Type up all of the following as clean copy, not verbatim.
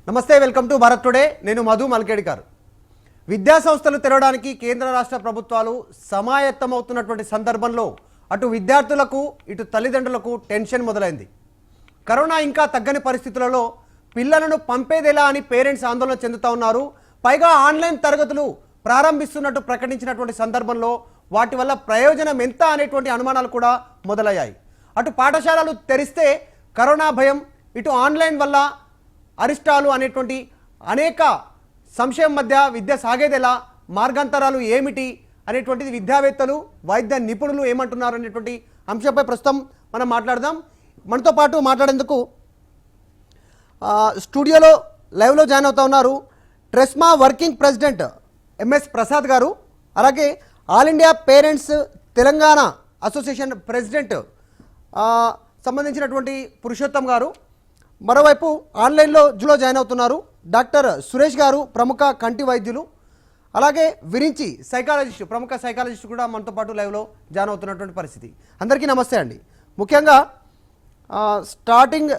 నమస్తే, welcome to Bharat today. నేను మధు మల్కేడికర్. విద్యా సంస్థలు తెరవడానికి కేంద్ర రాష్ట్ర ప్రభుత్వాలు సమాయత్తమవుతున్నటువంటి సందర్భంలో అటు విద్యార్థులకు ఇటు తల్లిదండ్రులకు టెన్షన్ మొదలైంది. కరోనా ఇంకా తగ్గని పరిస్థితులలో పిల్లలను పంపేదెలా అని పేరెంట్స్ ఆందోళన చెందుతూ ఉన్నారు. పైగా ఆన్లైన్ తరగతులు ప్రారంభిస్తున్నట్టు ప్రకటించినటువంటి సందర్భంలో వాటి వల్ల ప్రయోజనం ఎంత అనేటువంటి అనుమానాలు కూడా మొదలయ్యాయి. అటు పాఠశాలలు తెరిస్తే కరోనా భయం, ఇటు ఆన్లైన్ వల్ల అరిష్టాలు అనేటువంటి అనేక సంశయం మధ్య విద్య సాగేదెలా, మార్గాంతరాలు ఏమిటి అనేటువంటిది విద్యావేత్తలు, వైద్య నిపుణులు ఏమంటున్నారు అనేటువంటి అంశంపై ప్రస్తుతం మనం మాట్లాడదాం. మనతో పాటు మాట్లాడేందుకు స్టూడియోలో లైవ్లో జాయిన్ అవుతా ఉన్నారు ట్రెస్మా వర్కింగ్ ప్రెసిడెంట్ ఎంఎస్ ప్రసాద్ గారు, అలాగే all India parents Telangana association president సంబంధించినటువంటి పురుషోత్తం గారు, మరోవైపు ఆన్లైన్లో జాయిన్ అవుతున్నారు డాక్టర్ సురేష్ గారు, ప్రముఖ కంటి వైద్యులు, అలాగే విరించి సైకాలజిస్ట్, ప్రముఖ సైకాలజిస్ట్ కూడా మనతో పాటు లైవ్లో జాయిన్ అవుతున్నటువంటి పరిస్థితి. అందరికీ నమస్తే అండి. ముఖ్యంగా స్టార్టింగ్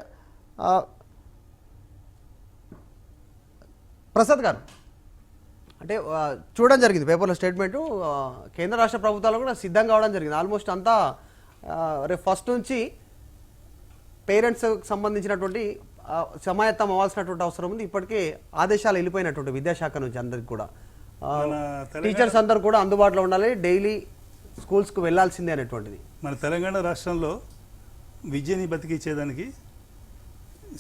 ప్రసాద్ గారు, అంటే చూడడం జరిగింది పేపర్లో స్టేట్మెంటు, కేంద్ర రాష్ట్ర ప్రభుత్వాలు కూడా సిద్ధం కావడం జరిగింది. ఆల్మోస్ట్ అంతా రేపు ఫస్ట్ నుంచి పేరెంట్స్ సంబంధించినటువంటి సమాయత్తం అవ్వాల్సినటువంటి అవసరం ఉంది. ఇప్పటికే ఆదేశాలు వెళ్ళిపోయినటువంటి విద్యాశాఖ నుంచి అందరికి కూడా టీచర్స్ అందరూ కూడా అందుబాటులో ఉండాలి, డైలీ స్కూల్స్కు వెళ్లాల్సిందే అనేటువంటిది. మన తెలంగాణ రాష్ట్రంలో విద్యని బతికించేదానికి,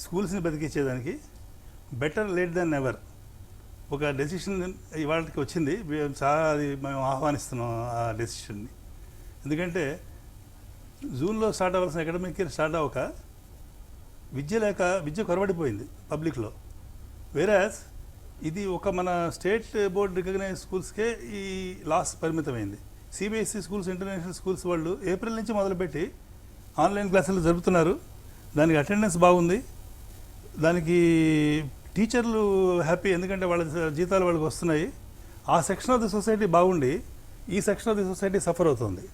స్కూల్స్ని బతికించేదానికి బెటర్ లేట్ దెన్ ఎవర్ ఒక డెసిషన్ ఇవాళకి వచ్చింది. చాలా అది మేము ఆహ్వానిస్తున్నాం ఆ డెసిషన్ని. ఎందుకంటే జూన్లో స్టార్ట్ అవ్వాల్సిన అకాడమిక్ ఇయర్ స్టార్ట్ అవ్వక విద్య కొరబడిపోయింది పబ్లిక్లో. వేరాజ్ ఇది ఒక మన స్టేట్ బోర్డ్ రికగ్నైజ్ స్కూల్స్కే ఈ లాస్ పరిమితమైంది. సిబిఎస్ఈ స్కూల్స్, ఇంటర్నేషనల్ స్కూల్స్ వాళ్ళు ఏప్రిల్ నుంచి మొదలుపెట్టి ఆన్లైన్ క్లాసులు జరుపుతున్నారు. దానికి అటెండెన్స్ బాగుంది, దానికి టీచర్లు హ్యాపీ, ఎందుకంటే వాళ్ళ జీతాలు వాళ్ళకి వస్తున్నాయి. ఆ సెక్షన్ ఆఫ్ ది సొసైటీ బాగుండి ఈ section of the society suffer అవుతుంది.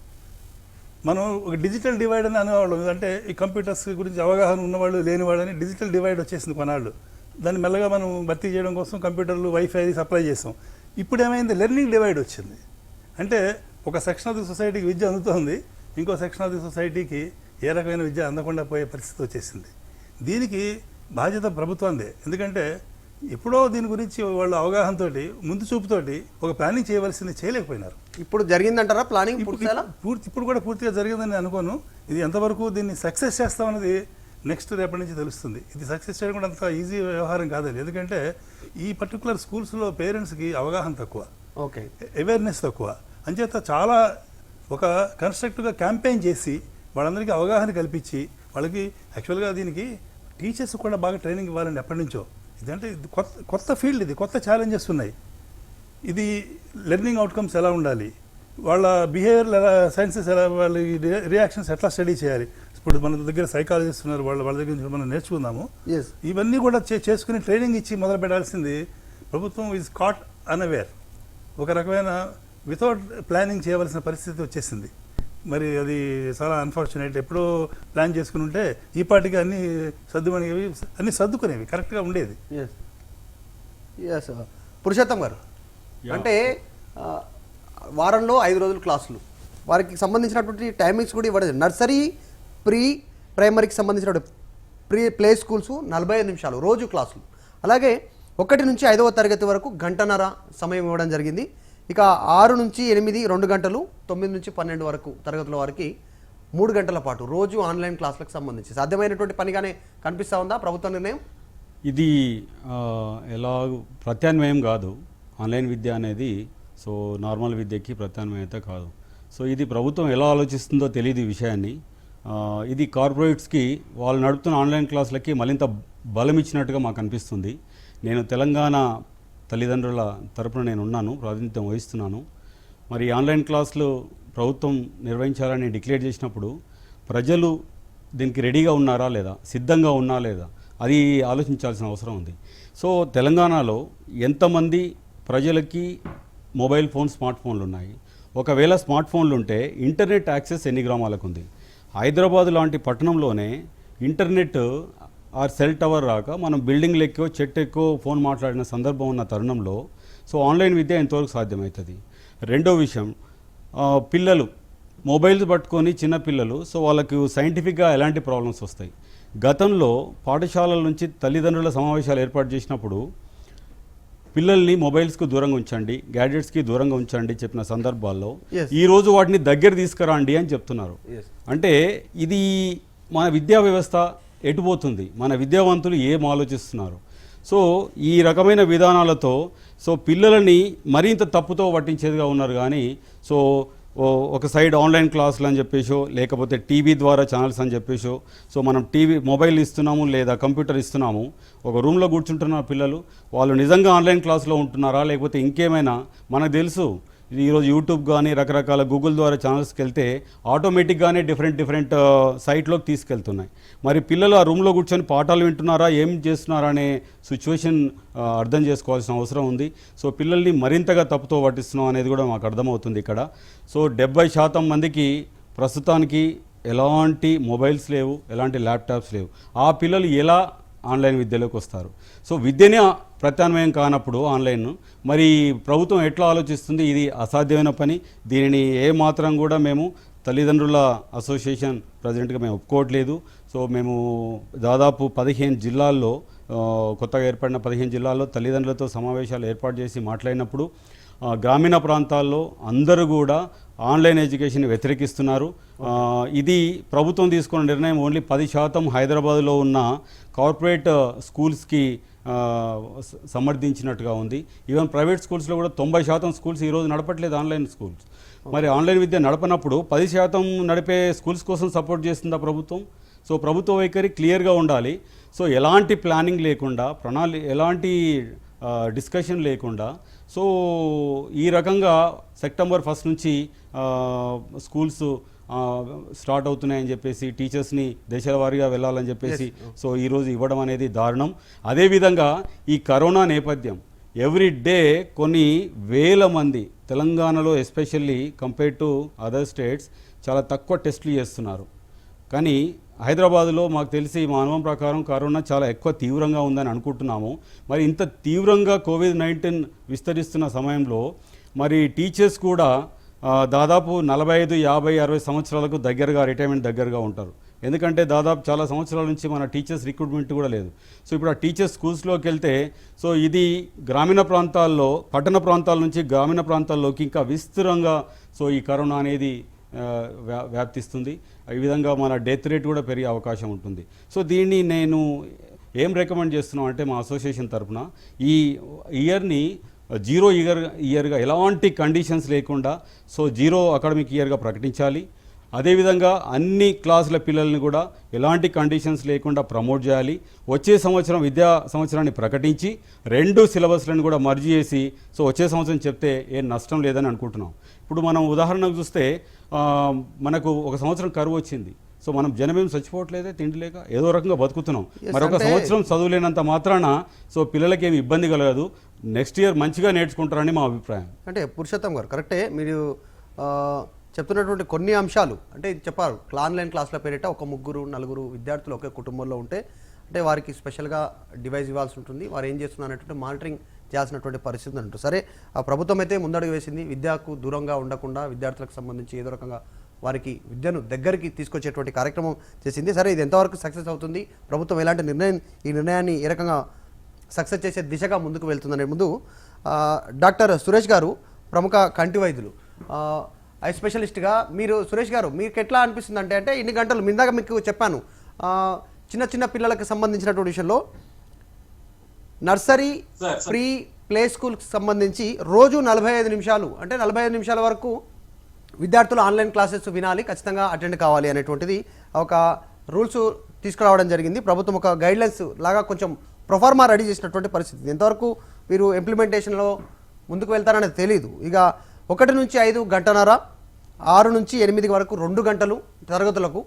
మనం ఒక డిజిటల్ డివైడ్ అని అనేవాళ్ళం, అంటే ఈ కంప్యూటర్స్ గురించి అవగాహన ఉన్నవాళ్ళు లేనివాళ్ళని డిజిటల్ డివైడ్ వచ్చేసింది కొన్నాళ్ళు. దాన్ని మెల్లగా మనం భర్తీ చేయడం కోసం కంప్యూటర్లు, వైఫై సప్లై చేసాం. ఇప్పుడు ఏమైంది, లెర్నింగ్ డివైడ్ వచ్చింది. అంటే ఒక సెక్షన్ ఆఫ్ ది సొసైటీకి విద్య అందుతోంది, ఇంకో సెక్షన్ ఆఫ్ ది సొసైటీకి ఏ రకమైన విద్య అందకుండా పోయే పరిస్థితి వచ్చేసింది. దీనికి బాధ్యత ప్రభుత్వందే. ఎందుకంటే ఎప్పుడో దీని గురించి వాళ్ళు అవగాహనతోటి, ముందు చూపుతోటి ఒక ప్లానింగ్ చేయవలసింది చేయలేకపోయినారు. ఇప్పుడు జరిగిందంటారా ప్లానింగ్? ఇప్పుడు కూడా పూర్తిగా జరిగిందని అనుకోను. ఇది ఎంతవరకు దీన్ని సక్సెస్ చేస్తామన్నది నెక్స్ట్ రేపటి నుంచి తెలుస్తుంది. ఇది సక్సెస్ చేయడం కూడా అంత ఈజీ వ్యవహారం కాదండి. ఎందుకంటే ఈ పర్టికులర్ స్కూల్స్లో పేరెంట్స్కి అవగాహన తక్కువ, ఓకే, అవేర్నెస్ తక్కువ. అంచేత చాలా ఒక కన్స్ట్రక్టివ్గా క్యాంపెయిన్ చేసి వాళ్ళందరికీ అవగాహన కల్పించి, వాళ్ళకి యాక్చువల్గా దీనికి టీచర్స్ కూడా బాగా ట్రైనింగ్ ఇవ్వాలని ఎప్పటి నుంచో. ఇదంటే ఇది కొత్త ఫీల్డ్, ఇది కొత్త ఛాలెంజెస్ ఉన్నాయి. ఇది లెర్నింగ్ అవుట్కమ్స్ ఎలా ఉండాలి, వాళ్ళ బిహేవియర్ ఎలా, సైన్సెస్ ఎలా, వాళ్ళ రియాక్షన్స్ ఎట్లా స్టడీ చేయాలి. ఇప్పుడు మన దగ్గర సైకాలజిస్ట్ ఉన్నారు, వాళ్ళ దగ్గర నుంచి మనం నేర్చుకుందాము. ఇవన్నీ కూడా చేసుకుని ట్రైనింగ్ ఇచ్చి మొదలు పెట్టాల్సింది ప్రభుత్వం. ఈజ్ కాట్ అన్అవేర్, ఒక రకమైన వితౌట్ ప్లానింగ్ చేయవలసిన పరిస్థితి వచ్చేసింది. మరి అది చాలా అన్ఫార్చునేట్. ఎప్పుడో ప్లాన్ చేసుకుని ఉంటే ఈ పాటికి అన్నీ సర్దుమనేవి, అన్నీ సర్దుకునేవి, కరెక్ట్గా ఉండేది. పురుషోత్తం గారు, అంటే వారంలో 5 రోజులు క్లాసులు, వారికి సంబంధించినటువంటి టైమింగ్స్ కూడా ఇవ్వలేదు. నర్సరీ, ప్రీ ప్రైమరీకి సంబంధించినటువంటి ప్లే స్కూల్స్ 45 నిమిషాలు రోజు క్లాసులు, అలాగే 1 నుంచి 5వ తరగతి వరకు గంటన్నర సమయం ఇవ్వడం జరిగింది. ఇక 6 నుంచి 8 2 గంటలు, 9 నుంచి 12 వరకు తరగతుల వారికి 3 గంటల పాటు రోజు ఆన్లైన్ క్లాసులకు సంబంధించి సాధ్యమైనటువంటి పనిగానే కనిపిస్తూ ఉందా ప్రభుత్వ నిర్ణయం? ఇది ఎలా ప్రత్యామ్నాయం కాదు ఆన్లైన్ విద్య అనేది. సో నార్మల్ విద్యకి ప్రత్యామ్నాయత కాదు. సో ఇది ప్రభుత్వం ఎలా ఆలోచిస్తుందో తెలియదు ఈ విషయాన్ని. ఇది కార్పొరేట్స్కి వాళ్ళు నడుపుతున్న ఆన్లైన్ క్లాసులకి మరింత బలం ఇచ్చినట్టుగా మాకు అనిపిస్తుంది. నేను తెలంగాణ తల్లిదండ్రుల తరపున నేను ఉన్నాను, ప్రాతినిధ్యం వహిస్తున్నాను. మరి ఆన్లైన్ క్లాసులు ప్రభుత్వం నిర్వహించాలని డిక్లేర్ చేసినప్పుడు ప్రజలు దీనికి రెడీగా ఉన్నారా లేదా, సిద్ధంగా ఉన్నా లేదా, అది ఆలోచించాల్సిన అవసరం ఉంది. సో తెలంగాణలో ఎంతమంది ప్రజలకి మొబైల్ ఫోన్, స్మార్ట్ ఫోన్లు ఉన్నాయి? ఒకవేళ స్మార్ట్ ఫోన్లు ఉంటే ఇంటర్నెట్ యాక్సెస్ ఎన్ని గ్రామాలకు ఉంది? హైదరాబాద్ లాంటి పట్టణంలోనే ఇంటర్నెట్ ఆర్ సెల్ టవర్ రాక మనం బిల్డింగ్ ఎక్కో చెట్టు ఎక్కో ఫోన్ మాట్లాడిన సందర్భం ఉన్న తరుణంలో సో ఆన్లైన్ విద్య ఎంతవరకు సాధ్యమవుతుంది. రెండో విషయం, పిల్లలు మొబైల్స్ పట్టుకొని చిన్నపిల్లలు సో వాళ్ళకు సైంటిఫిక్గా ఎలాంటి ప్రాబ్లమ్స్ వస్తాయి. గతంలో పాఠశాలల నుంచి తల్లిదండ్రుల సమావేశాలు ఏర్పాటు చేసినప్పుడు పిల్లల్ని మొబైల్స్కు దూరంగా ఉంచండి, గ్యాడ్జెట్స్కి దూరంగా ఉంచండి చెప్పిన సందర్భాల్లో ఈరోజు వాటిని దగ్గర తీసుకురండి అని చెప్తున్నారు. అంటే ఇది మన విద్యా వ్యవస్థ ఎటుపోతుంది, మన విద్యావంతులు ఏం ఆలోచిస్తున్నారు. సో ఈ రకమైన విధానాలతో సో పిల్లలని మరింత తప్పుతో పట్టించేదిగా ఉన్నారు. కానీ సో ఒక సైడ్ ఆన్లైన్ క్లాసులు అని చెప్పేసో లేకపోతే టీవీ ద్వారా ఛానల్స్ అని చెప్పేసో సో మనం మొబైల్ ఇస్తున్నాము లేదా కంప్యూటర్ ఇస్తున్నాము, ఒక రూమ్లో కూర్చుంటున్న పిల్లలు వాళ్ళు నిజంగా ఆన్లైన్ క్లాస్లో ఉంటున్నారా లేకపోతే ఇంకేమైనా మనకు తెలుసు. ఈరోజు యూట్యూబ్ కానీ రకరకాల గూగుల్ ద్వారా ఛానల్స్కి వెళ్తే ఆటోమేటిక్గానే డిఫరెంట్ సైట్లోకి తీసుకెళ్తున్నాయి. మరి పిల్లలు ఆ రూమ్లో కూర్చొని పాఠాలు వింటున్నారా ఏం చేస్తున్నారా అనే సిచ్యువేషన్ అర్థం చేసుకోవాల్సిన అవసరం ఉంది. సో పిల్లల్ని మరింతగా తప్పుతో పట్టిస్తున్నాం అనేది కూడా మాకు అర్థమవుతుంది ఇక్కడ. సో 70% మందికి ప్రస్తుతానికి ఎలాంటి మొబైల్స్ లేవు, ఎలాంటి ల్యాప్టాప్స్ లేవు. ఆ పిల్లలు ఎలా ఆన్లైన్ విద్యలోకి వస్తారు? సో విద్యనే ప్రత్యామ్నాయం కానప్పుడు ఆన్లైన్ మరి ప్రభుత్వం ఎట్లా ఆలోచిస్తుంది? ఇది అసాధ్యమైన పని. దీనిని ఏ మాత్రం కూడా మేము తల్లిదండ్రుల అసోసియేషన్ ప్రెసిడెంట్గా మేము ఒప్పుకోవట్లేదు. సో మేము దాదాపు 15 జిల్లాల్లో కొత్తగా ఏర్పడిన 15 జిల్లాల్లో తల్లిదండ్రులతో సమావేశాలు ఏర్పాటు చేసి మాట్లాడినప్పుడు గ్రామీణ ప్రాంతాల్లో అందరూ కూడా ఆన్లైన్ ఎడ్యుకేషన్ వ్యతిరేకిస్తున్నారు. ఇది ప్రభుత్వం తీసుకున్న నిర్ణయం ఓన్లీ 10% హైదరాబాద్లో ఉన్న కార్పొరేట్ స్కూల్స్కి సమర్థించినట్టుగా ఉంది. ఈవెన్ ప్రైవేట్ స్కూల్స్లో కూడా 90% స్కూల్స్ ఈరోజు నడపట్లేదు ఆన్లైన్ స్కూల్స్. మరి ఆన్లైన్ విద్య నడపనప్పుడు 10% నడిపే స్కూల్స్ కోసం సపోర్ట్ చేస్తుందా ప్రభుత్వం? సో ప్రభుత్వ వైఖరి క్లియర్గా ఉండాలి. సో ఎలాంటి ప్లానింగ్ లేకుండా ఎలాంటి డిస్కషన్ లేకుండా సో ఈ రకంగా సెప్టెంబర్ 1 నుంచి స్కూల్స్ స్టార్ట్ అవుతున్నాయని చెప్పేసి టీచర్స్ని దేశాల వారీగా వెళ్ళాలని చెప్పేసి సో ఈరోజు ఇవ్వడం అనేది దారుణం. అదేవిధంగా ఈ కరోనా నేపథ్యం ఎవ్రీ డే కొన్ని వేల మంది తెలంగాణలో especially compare to other states చాలా తక్కువ టెస్టులు చేస్తున్నారు. కానీ హైదరాబాద్లో మాకు తెలిసి మా అనుభవం ప్రకారం కరోనా చాలా ఎక్కువ తీవ్రంగా ఉందని అనుకుంటున్నాము. మరి ఇంత తీవ్రంగా కోవిడ్-19 విస్తరిస్తున్న సమయంలో మరి టీచర్స్ కూడా దాదాపు 45, 50, 60 సంవత్సరాలకు రిటైర్మెంట్ దగ్గరగా ఉంటారు. ఎందుకంటే దాదాపు చాలా సంవత్సరాల నుంచి మన టీచర్స్ రిక్రూట్మెంట్ కూడా లేదు. సో ఇప్పుడు ఆ టీచర్స్ స్కూల్స్లోకి వెళ్తే సో ఇది గ్రామీణ ప్రాంతాల్లో పట్టణ ప్రాంతాల నుంచి గ్రామీణ ప్రాంతాల్లోకి ఇంకా విస్తృతంగా సో ఈ కరోనా అనేది వ్యాప్తిస్తుంది. ఈ విధంగా మన డెత్ రేట్ కూడా పెరిగే అవకాశం ఉంటుంది. సో దీన్ని నేను ఏం రికమెండ్ చేస్తున్నాం అంటే మా అసోసియేషన్ తరఫున ఈ ఇయర్ని 0 ఇయర్గా ఎలాంటి కండిషన్స్ లేకుండా సో 0 అకాడమిక్ ఇయర్గా ప్రకటించాలి. అదేవిధంగా అన్ని క్లాసుల పిల్లల్ని కూడా ఎలాంటి కండిషన్స్ లేకుండా ప్రమోట్ చేయాలి. వచ్చే సంవత్సరం విద్యా సంవత్సరాన్ని ప్రకటించి 2 సిలబస్లను కూడా మర్జ్ చేసి సో వచ్చే సంవత్సరం చెప్తే ఏం నష్టం లేదని అనుకుంటున్నాం. ఇప్పుడు మనం ఉదాహరణకు చూస్తే మనకు ఒక సంవత్సరం కరువు వచ్చింది. సో మనం జనమేం చచ్చిపోవట్లేదే, తిండి లేక ఏదో రకంగా బతుకుతున్నాం. మరొక సంవత్సరం చదువులేనంత మాత్రాన సో పిల్లలకి ఏమి ఇబ్బంది కలగదు. నెక్స్ట్ ఇయర్ మంచిగా నేర్చుకుంటారని మా అభిప్రాయం. అంటే పురుషోత్తం గారు కరెక్టే, మీరు చెప్తున్నటువంటి కొన్ని అంశాలు అంటే చెప్పారు. ఆన్లైన్ క్లాసుల పేరిట ఒక 3, 4 విద్యార్థులు ఒకే కుటుంబంలో ఉంటే అంటే వారికి స్పెషల్గా డివైస్ ఇవ్వాల్సి ఉంటుంది. వారు ఏం చేస్తున్నారు అనేటువంటి మానిటరింగ్ చేయాల్సినటువంటి పరిస్థితి అంటూ సరే ఆ ప్రభుత్వం అయితే ముందడుగు వేసింది. విద్యకు దూరంగా ఉండకుండా విద్యార్థులకు సంబంధించి ఏదో రకంగా వారికి విద్యను దగ్గరికి తీసుకొచ్చేటువంటి కార్యక్రమం చేసింది. సరే ఇది ఎంతవరకు సక్సెస్ అవుతుంది, ప్రభుత్వం ఎలాంటి ఈ నిర్ణయాన్ని ఏ రకంగా సక్సెస్ చేసే దిశగా ముందుకు వెళ్తుందనే ముందు డాక్టర్ సురేష్ గారు ప్రముఖ కంటి వైద్యులు, ఐ స్పెషలిస్ట్గా మీరు సురేష్ గారు మీకు ఎట్లా అనిపిస్తుంది అంటే ఇన్ని గంటలు ఇందాక మీకు చెప్పాను చిన్న పిల్లలకు సంబంధించినటువంటి విషయంలో నర్సరీ ప్రీ ప్లే స్కూల్కి సంబంధించి రోజు 45 నిమిషాలు అంటే 45 నిమిషాల వరకు విద్యార్థులు ఆన్లైన్ క్లాసెస్ వినాలి, ఖచ్చితంగా అటెండ్ కావాలి అనేటువంటిది ఒక రూల్స్ తీసుకురావడం జరిగింది. ప్రభుత్వం ఒక గైడ్లైన్స్ లాగా కొంచెం ప్రొఫార్మా రెడీ చేసినటువంటి పరిస్థితి. ఎంతవరకు మీరు ఇంప్లిమెంటేషన్లో ముందుకు వెళ్తారనేది తెలీదు. ఇక 1 నుంచి 5 గంటన్నర, 6 నుంచి 8 వరకు 2 గంటలు తరగతులకు,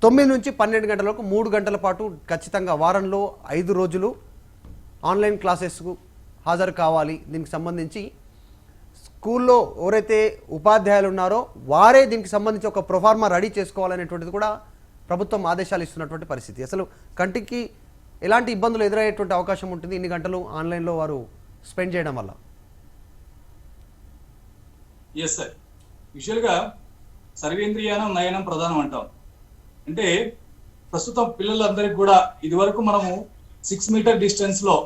9 నుంచి 12 గంటల వరకు 3 గంటల పాటు ఖచ్చితంగా వారంలో 5 రోజులు ఆన్లైన్ క్లాసెస్కు హాజరు కావాలి. దీనికి సంబంధించి స్కూల్లో ఎవరైతే ఉపాధ్యాయులు ఉన్నారో వారే దీనికి సంబంధించి ఒక ప్రొఫార్మా రెడీ చేసుకోవాలనేటువంటిది కూడా ప్రభుత్వం ఆదేశాలు ఇస్తున్నటువంటి పరిస్థితి. అసలు కంటికి ఎలాంటి ఇబ్బందులు ఎదురయ్యేటువంటి అవకాశం ఉంటుంది ఇన్ని గంటలు ఆన్లైన్లో వారు స్పెండ్ చేయడం వల్ల? ఎస్ సార్, యూజువల్గా సర్వేంద్రియానం నయనం ప్రధానం అంటాం. అంటే ప్రస్తుతం పిల్లలందరికీ కూడా ఇదివరకు మనము 6 మీటర్ డిస్టెన్స్ లో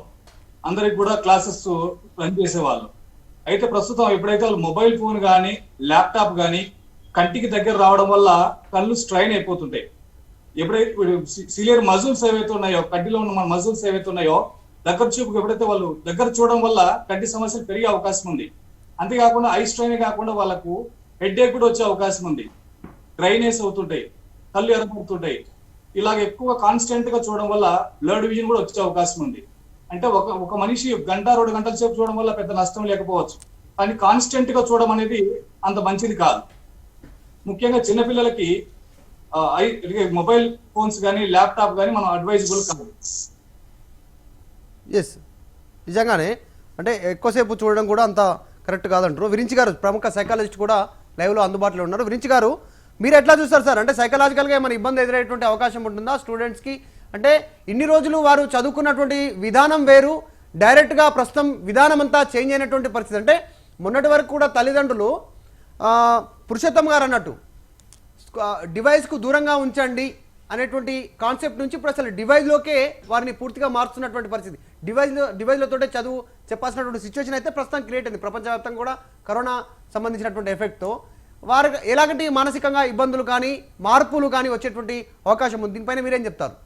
అందరికి కూడా క్లాసెస్ రన్ చేసేవాళ్ళు. అయితే ప్రస్తుతం ఎప్పుడైతే వాళ్ళు మొబైల్ ఫోన్ కానీ ల్యాప్టాప్ కానీ కంటికి దగ్గర రావడం వల్ల కళ్ళు స్ట్రైన్ అయిపోతుంటాయి. ఎప్పుడైతే సిలియర్ మజిల్స్ ఏవైతే ఉన్నాయో, కంటిలో ఉన్న మన మజిల్స్ ఏవైతే ఉన్నాయో దగ్గర చూపుకు ఎప్పుడైతే వాళ్ళు దగ్గర చూడడం వల్ల కంటి సమస్యలు పెరిగే అవకాశం ఉంది. అంతేకాకుండా ఐ స్ట్రైన్ కాకుండా వాళ్ళకు హెడ్ ఏక్ కూడా వచ్చే అవకాశం ఉంది. డ్రైనెస్ అవుతుంటాయి, కళ్ళు ఎర్రబడుతుంటాయి. ఇలాగ ఎక్కువ కాన్స్టెంట్ గా చూడడం వల్ల బ్లడ్ విజన్ కూడా వచ్చే అవకాశం ఉంది. అంటే ఒక మనిషి 1-2 గంటల సేపు చూడడం వల్ల పెద్ద నష్టం లేకపోవచ్చు, కానీ కాన్స్టెంట్ గా చూడడం అనేది అంత మంచిది కాదు. ముఖ్యంగా చిన్నపిల్లలకి మొబైల్ ఫోన్స్ కానీ ల్యాప్టాప్ కానీ మనం అడ్వైజబుల్ కాదు. ఎస్, నిజంగానే అంటే ఎక్కువసేపు చూడడం కూడా అంత కరెక్ట్ కాదంటారు. విరించి గారు ప్రముఖ సైకాలజిస్ట్ కూడా లైవ్లో అందుబాటులో ఉన్నారు. విరించి గారు, మీరు ఎట్లా చూస్తారు సార్? అంటే సైకలాజికల్గా ఏమైనా ఇబ్బంది ఎదురయ్యేటువంటి అవకాశం ఉంటుందా స్టూడెంట్స్కి? అంటే ఇన్ని రోజులు వారు చదువుకున్నటువంటి విధానం వేరు, డైరెక్ట్గా ప్రస్తుతం విధానం అంతా చేంజ్ అయినటువంటి పరిస్థితి. అంటే మొన్నటి వరకు కూడా తల్లిదండ్రులు పురుషోత్తం గారు అన్నట్టు డివైస్కు దూరంగా ఉంచండి అనేటువంటి కాన్సెప్ట్ నుంచి ఇప్పుడు అసలు డివైస్లోకే వారిని పూర్తిగా మారుస్తున్నటువంటి పరిస్థితి. డివైస్లతోటే చదువు చెప్పాల్సినటువంటి సిచ్యువేషన్ అయితే ప్రస్తుతం క్రియేట్ అయింది ప్రపంచవ్యాప్తంగా కూడా కరోనా సంబంధించినటువంటి ఎఫెక్ట్తో. వారు ఎలాంటి మానసికంగా ఇబ్బందులు కానీ మార్పులు కానీ వచ్చేటువంటి అవకాశం ఉంది. దీనిపైన మీరేం చెప్తారు?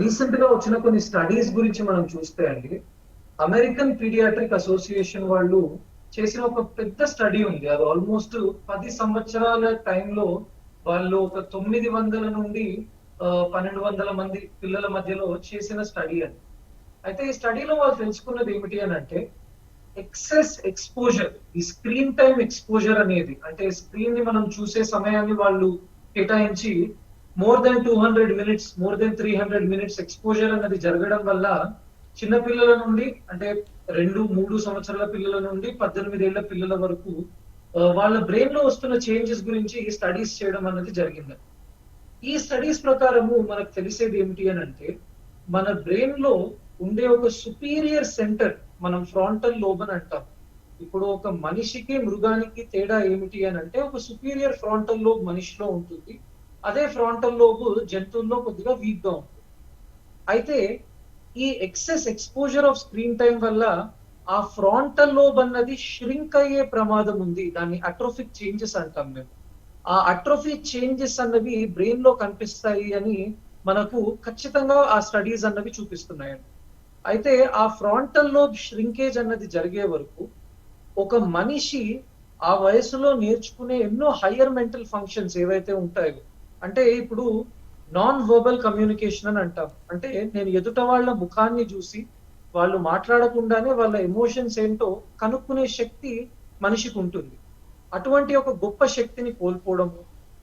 రీసెంట్ గా వచ్చిన కొన్ని స్టడీస్ గురించి మనం చూస్తే అండి, అమెరికన్ పీడియాట్రిక్ అసోసియేషన్ వాళ్ళు చేసిన ఒక పెద్ద స్టడీ ఉంది. అది ఆల్మోస్ట్ 10 సంవత్సరాల టైంలో వాళ్ళు ఒక 900 నుండి 1200 మంది పిల్లల మధ్యలో చేసిన స్టడీ అని. అయితే ఈ స్టడీలో వాళ్ళు తెలుసుకున్నది ఏమిటి అని అంటే, ఎక్సెస్ ఎక్స్పోజర్, ఈ స్క్రీన్ టైం ఎక్స్పోజర్ అనేది, అంటే స్క్రీన్ ని మనం చూసే సమయాన్ని వాళ్ళు కేటాయించి more than 200 minutes, more than 300 minutes exposure అనేది జరగడం వల్ల చిన్న పిల్లల నుండి, అంటే 2-3 సంవత్సరాల పిల్లల నుండి 18 ఏళ్ల పిల్లల వరకు వాళ్ళ బ్రెయిన్ లో వస్తున్న చేంజెస్ గురించి స్టడీస్ చేయడం అనేది జరిగింది. ఈ స్టడీస్ ప్రకారము మనకు తెలిసేది ఏమిటి అని అంటే, మన బ్రెయిన్ లో ఉండే ఒక సుపీరియర్ సెంటర్ మనం ఫ్రాంటల్ లోబ్ అని అంటాం. ఇప్పుడు ఒక మనిషికి మృగానికి తేడా ఏమిటి అని అంటే, ఒక సుపీరియర్ ఫ్రాంటల్ లోబ్ మనిషిలో ఉంటుంది, అదే ఫ్రాంటల్ లోబ్ జంతువుల్లో కొద్దిగా వీక్ గా ఉంటుంది. అయితే ఈ excess exposure off screen time వల్ల ఆ ఫ్రాంటల్ లోబ్ అన్నది ష్రింక్ అయ్యే ప్రమాదం ఉంది. దాన్ని అట్రోఫిక్ చేంజెస్ అంటాం మేము. ఆ అట్రోఫిక్ చేంజెస్ అన్నవి బ్రెయిన్ లో కనిపిస్తాయి అని మనకు ఖచ్చితంగా ఆ స్టడీస్ అన్నవి చూపిస్తున్నాయండి. అయితే ఆ ఫ్రాంటల్ లోబ్ ష్రింకేజ్ అన్నది జరిగే వరకు ఒక మనిషి ఆ వయసులో నేర్చుకునే ఎన్నో హయ్యర్ మెంటల్ ఫంక్షన్స్ ఏవైతే ఉంటాయో, అంటే ఇప్పుడు నాన్ వర్బల్ కమ్యూనికేషన్ అని అంటాం. అంటే నేను ఎదుట వాళ్ళ ముఖాన్ని చూసి వాళ్ళు మాట్లాడకుండానే వాళ్ళ ఎమోషన్స్ ఏంటో కనుక్కునే శక్తి మనిషికి ఉంటుంది. అటువంటి ఒక గొప్ప శక్తిని కోల్పోవడము,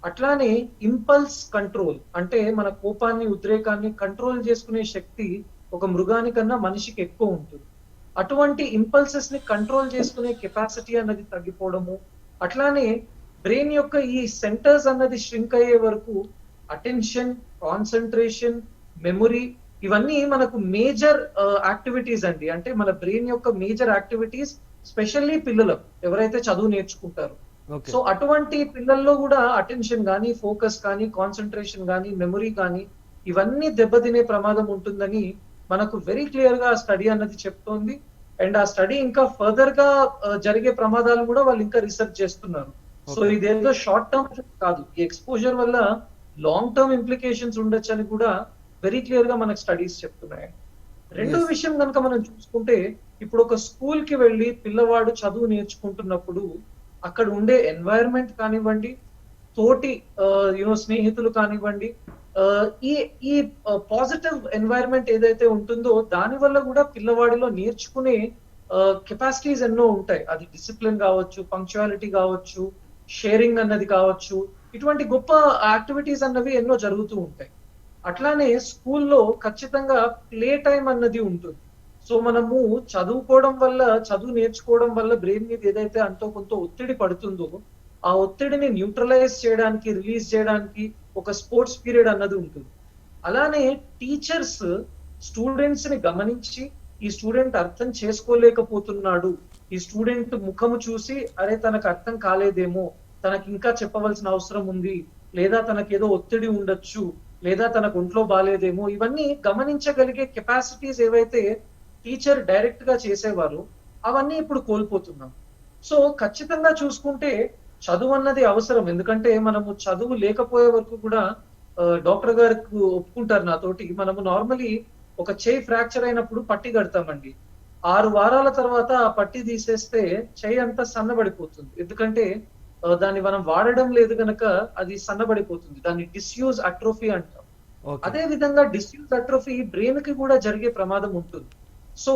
అట్లానే ఇంపల్స్ కంట్రోల్, అంటే మన కోపాన్ని ఉద్రేకాన్ని కంట్రోల్ చేసుకునే శక్తి ఒక మృగానికన్నా మనిషికి ఎక్కువ ఉంటుంది. అటువంటి ఇంపల్సెస్ ని కంట్రోల్ చేసుకునే కెపాసిటీ అన్నది తగ్గిపోవడము, అట్లానే బ్రెయిన్ యొక్క ఈ సెంటర్స్ అన్నది ష్రింక్ అయ్యే వరకు అటెన్షన్, కాన్సన్ట్రేషన్, మెమొరీ, ఇవన్నీ మనకు మేజర్ యాక్టివిటీస్ అండి. అంటే మన బ్రెయిన్ యొక్క మేజర్ యాక్టివిటీస్, స్పెషల్లీ పిల్లలకు ఎవరైతే చదువు నేర్చుకుంటారో. సో అటువంటి పిల్లల్లో కూడా అటెన్షన్ కానీ, ఫోకస్ కానీ, కాన్సన్ట్రేషన్ కానీ, మెమొరీ కానీ ఇవన్నీ దెబ్బతినే ప్రమాదం ఉంటుందని మనకు వెరీ క్లియర్ గా స్టడీ అన్నది చెప్తోంది. అండ్ ఆ స్టడీ ఇంకా ఫర్దర్ గా జరిగే ప్రమాదాలు కూడా వాళ్ళు ఇంకా రీసెర్చ్ చేస్తున్నారు. సో ఇదేదో షార్ట్ టర్మ్ కాదు, ఈ ఎక్స్పోజర్ వల్ల లాంగ్ టర్మ్ ఇంప్లికేషన్స్ ఉండొచ్చు అని కూడా వెరీ క్లియర్ గా మనకు స్టడీస్ చెప్తున్నాయి. రెండో విషయం కనుక మనం చూసుకుంటే, ఇప్పుడు ఒక స్కూల్ కి వెళ్ళి పిల్లవాడు చదువు నేర్చుకుంటున్నప్పుడు అక్కడ ఉండే ఎన్వైరన్మెంట్ కానివ్వండి, తోటి స్నేహితులు కానివ్వండి, ఈ పాజిటివ్ ఎన్వైరన్మెంట్ ఏదైతే ఉంటుందో దాని వల్ల కూడా పిల్లవాడిలో నేర్చుకునే కెపాసిటీస్ ఎన్నో ఉంటాయి. అది డిసిప్లిన్ కావచ్చు, పంక్చువాలిటీ కావచ్చు, షేరింగ్ అన్నది కావచ్చు, ఇటువంటి గొప్ప యాక్టివిటీస్ అన్నవి ఎన్నో జరుగుతూ ఉంటాయి. అట్లానే స్కూల్లో ఖచ్చితంగా ప్లే టైం అన్నది ఉంటుంది. సో మనము చదువు నేర్చుకోవడం వల్ల బ్రెయిన్ మీద ఏదైతే అంతో కొంత ఒత్తిడి పడుతుందో ఆ ఒత్తిడిని న్యూట్రలైజ్ చేయడానికి, రిలీజ్ చేయడానికి ఒక స్పోర్ట్స్ పీరియడ్ అన్నది ఉంటుంది. అలానే టీచర్స్ స్టూడెంట్స్ ని గమనించి ఈ స్టూడెంట్ అర్థం చేసుకోలేకపోతున్నాడు, ఈ స్టూడెంట్ ముఖము చూసి అరే తనకు అర్థం కాలేదేమో, తనకి ఇంకా చెప్పవలసిన అవసరం ఉంది, లేదా తనకి ఏదో ఒత్తిడి ఉండొచ్చు, లేదా తనకు ఒంట్లో బాలేదేమో, ఇవన్నీ గమనించగలిగే కెపాసిటీస్ ఏవైతే టీచర్ డైరెక్ట్ గా చేసేవారు అవన్నీ ఇప్పుడు కోల్పోతున్నాం. సో ఖచ్చితంగా చూసుకుంటే చదువు అన్నది అవసరం. ఎందుకంటే మనము చదువు లేకపోయే వరకు కూడా డాక్టర్ గారికి ఒప్పుకుంటారు నాతోటి, మనము నార్మలీ ఒక చేయి ఫ్రాక్చర్ అయినప్పుడు పట్టి కడతామండి. 6 వారాల తర్వాత ఆ పట్టి తీసేస్తే చేయి అంతా సన్నబడిపోతుంది. ఎందుకంటే దాన్ని మనం వాడడం లేదు గనక అది సన్నబడిపోతుంది. దాన్ని డిస్యూజ్ అట్రోఫీ అంటాం. ఓకే. అదే విధంగా డిస్యూజ్ అట్రోఫీ బ్రెయిన్ కి కూడా జరిగే ప్రమాదం ఉంటుంది. సో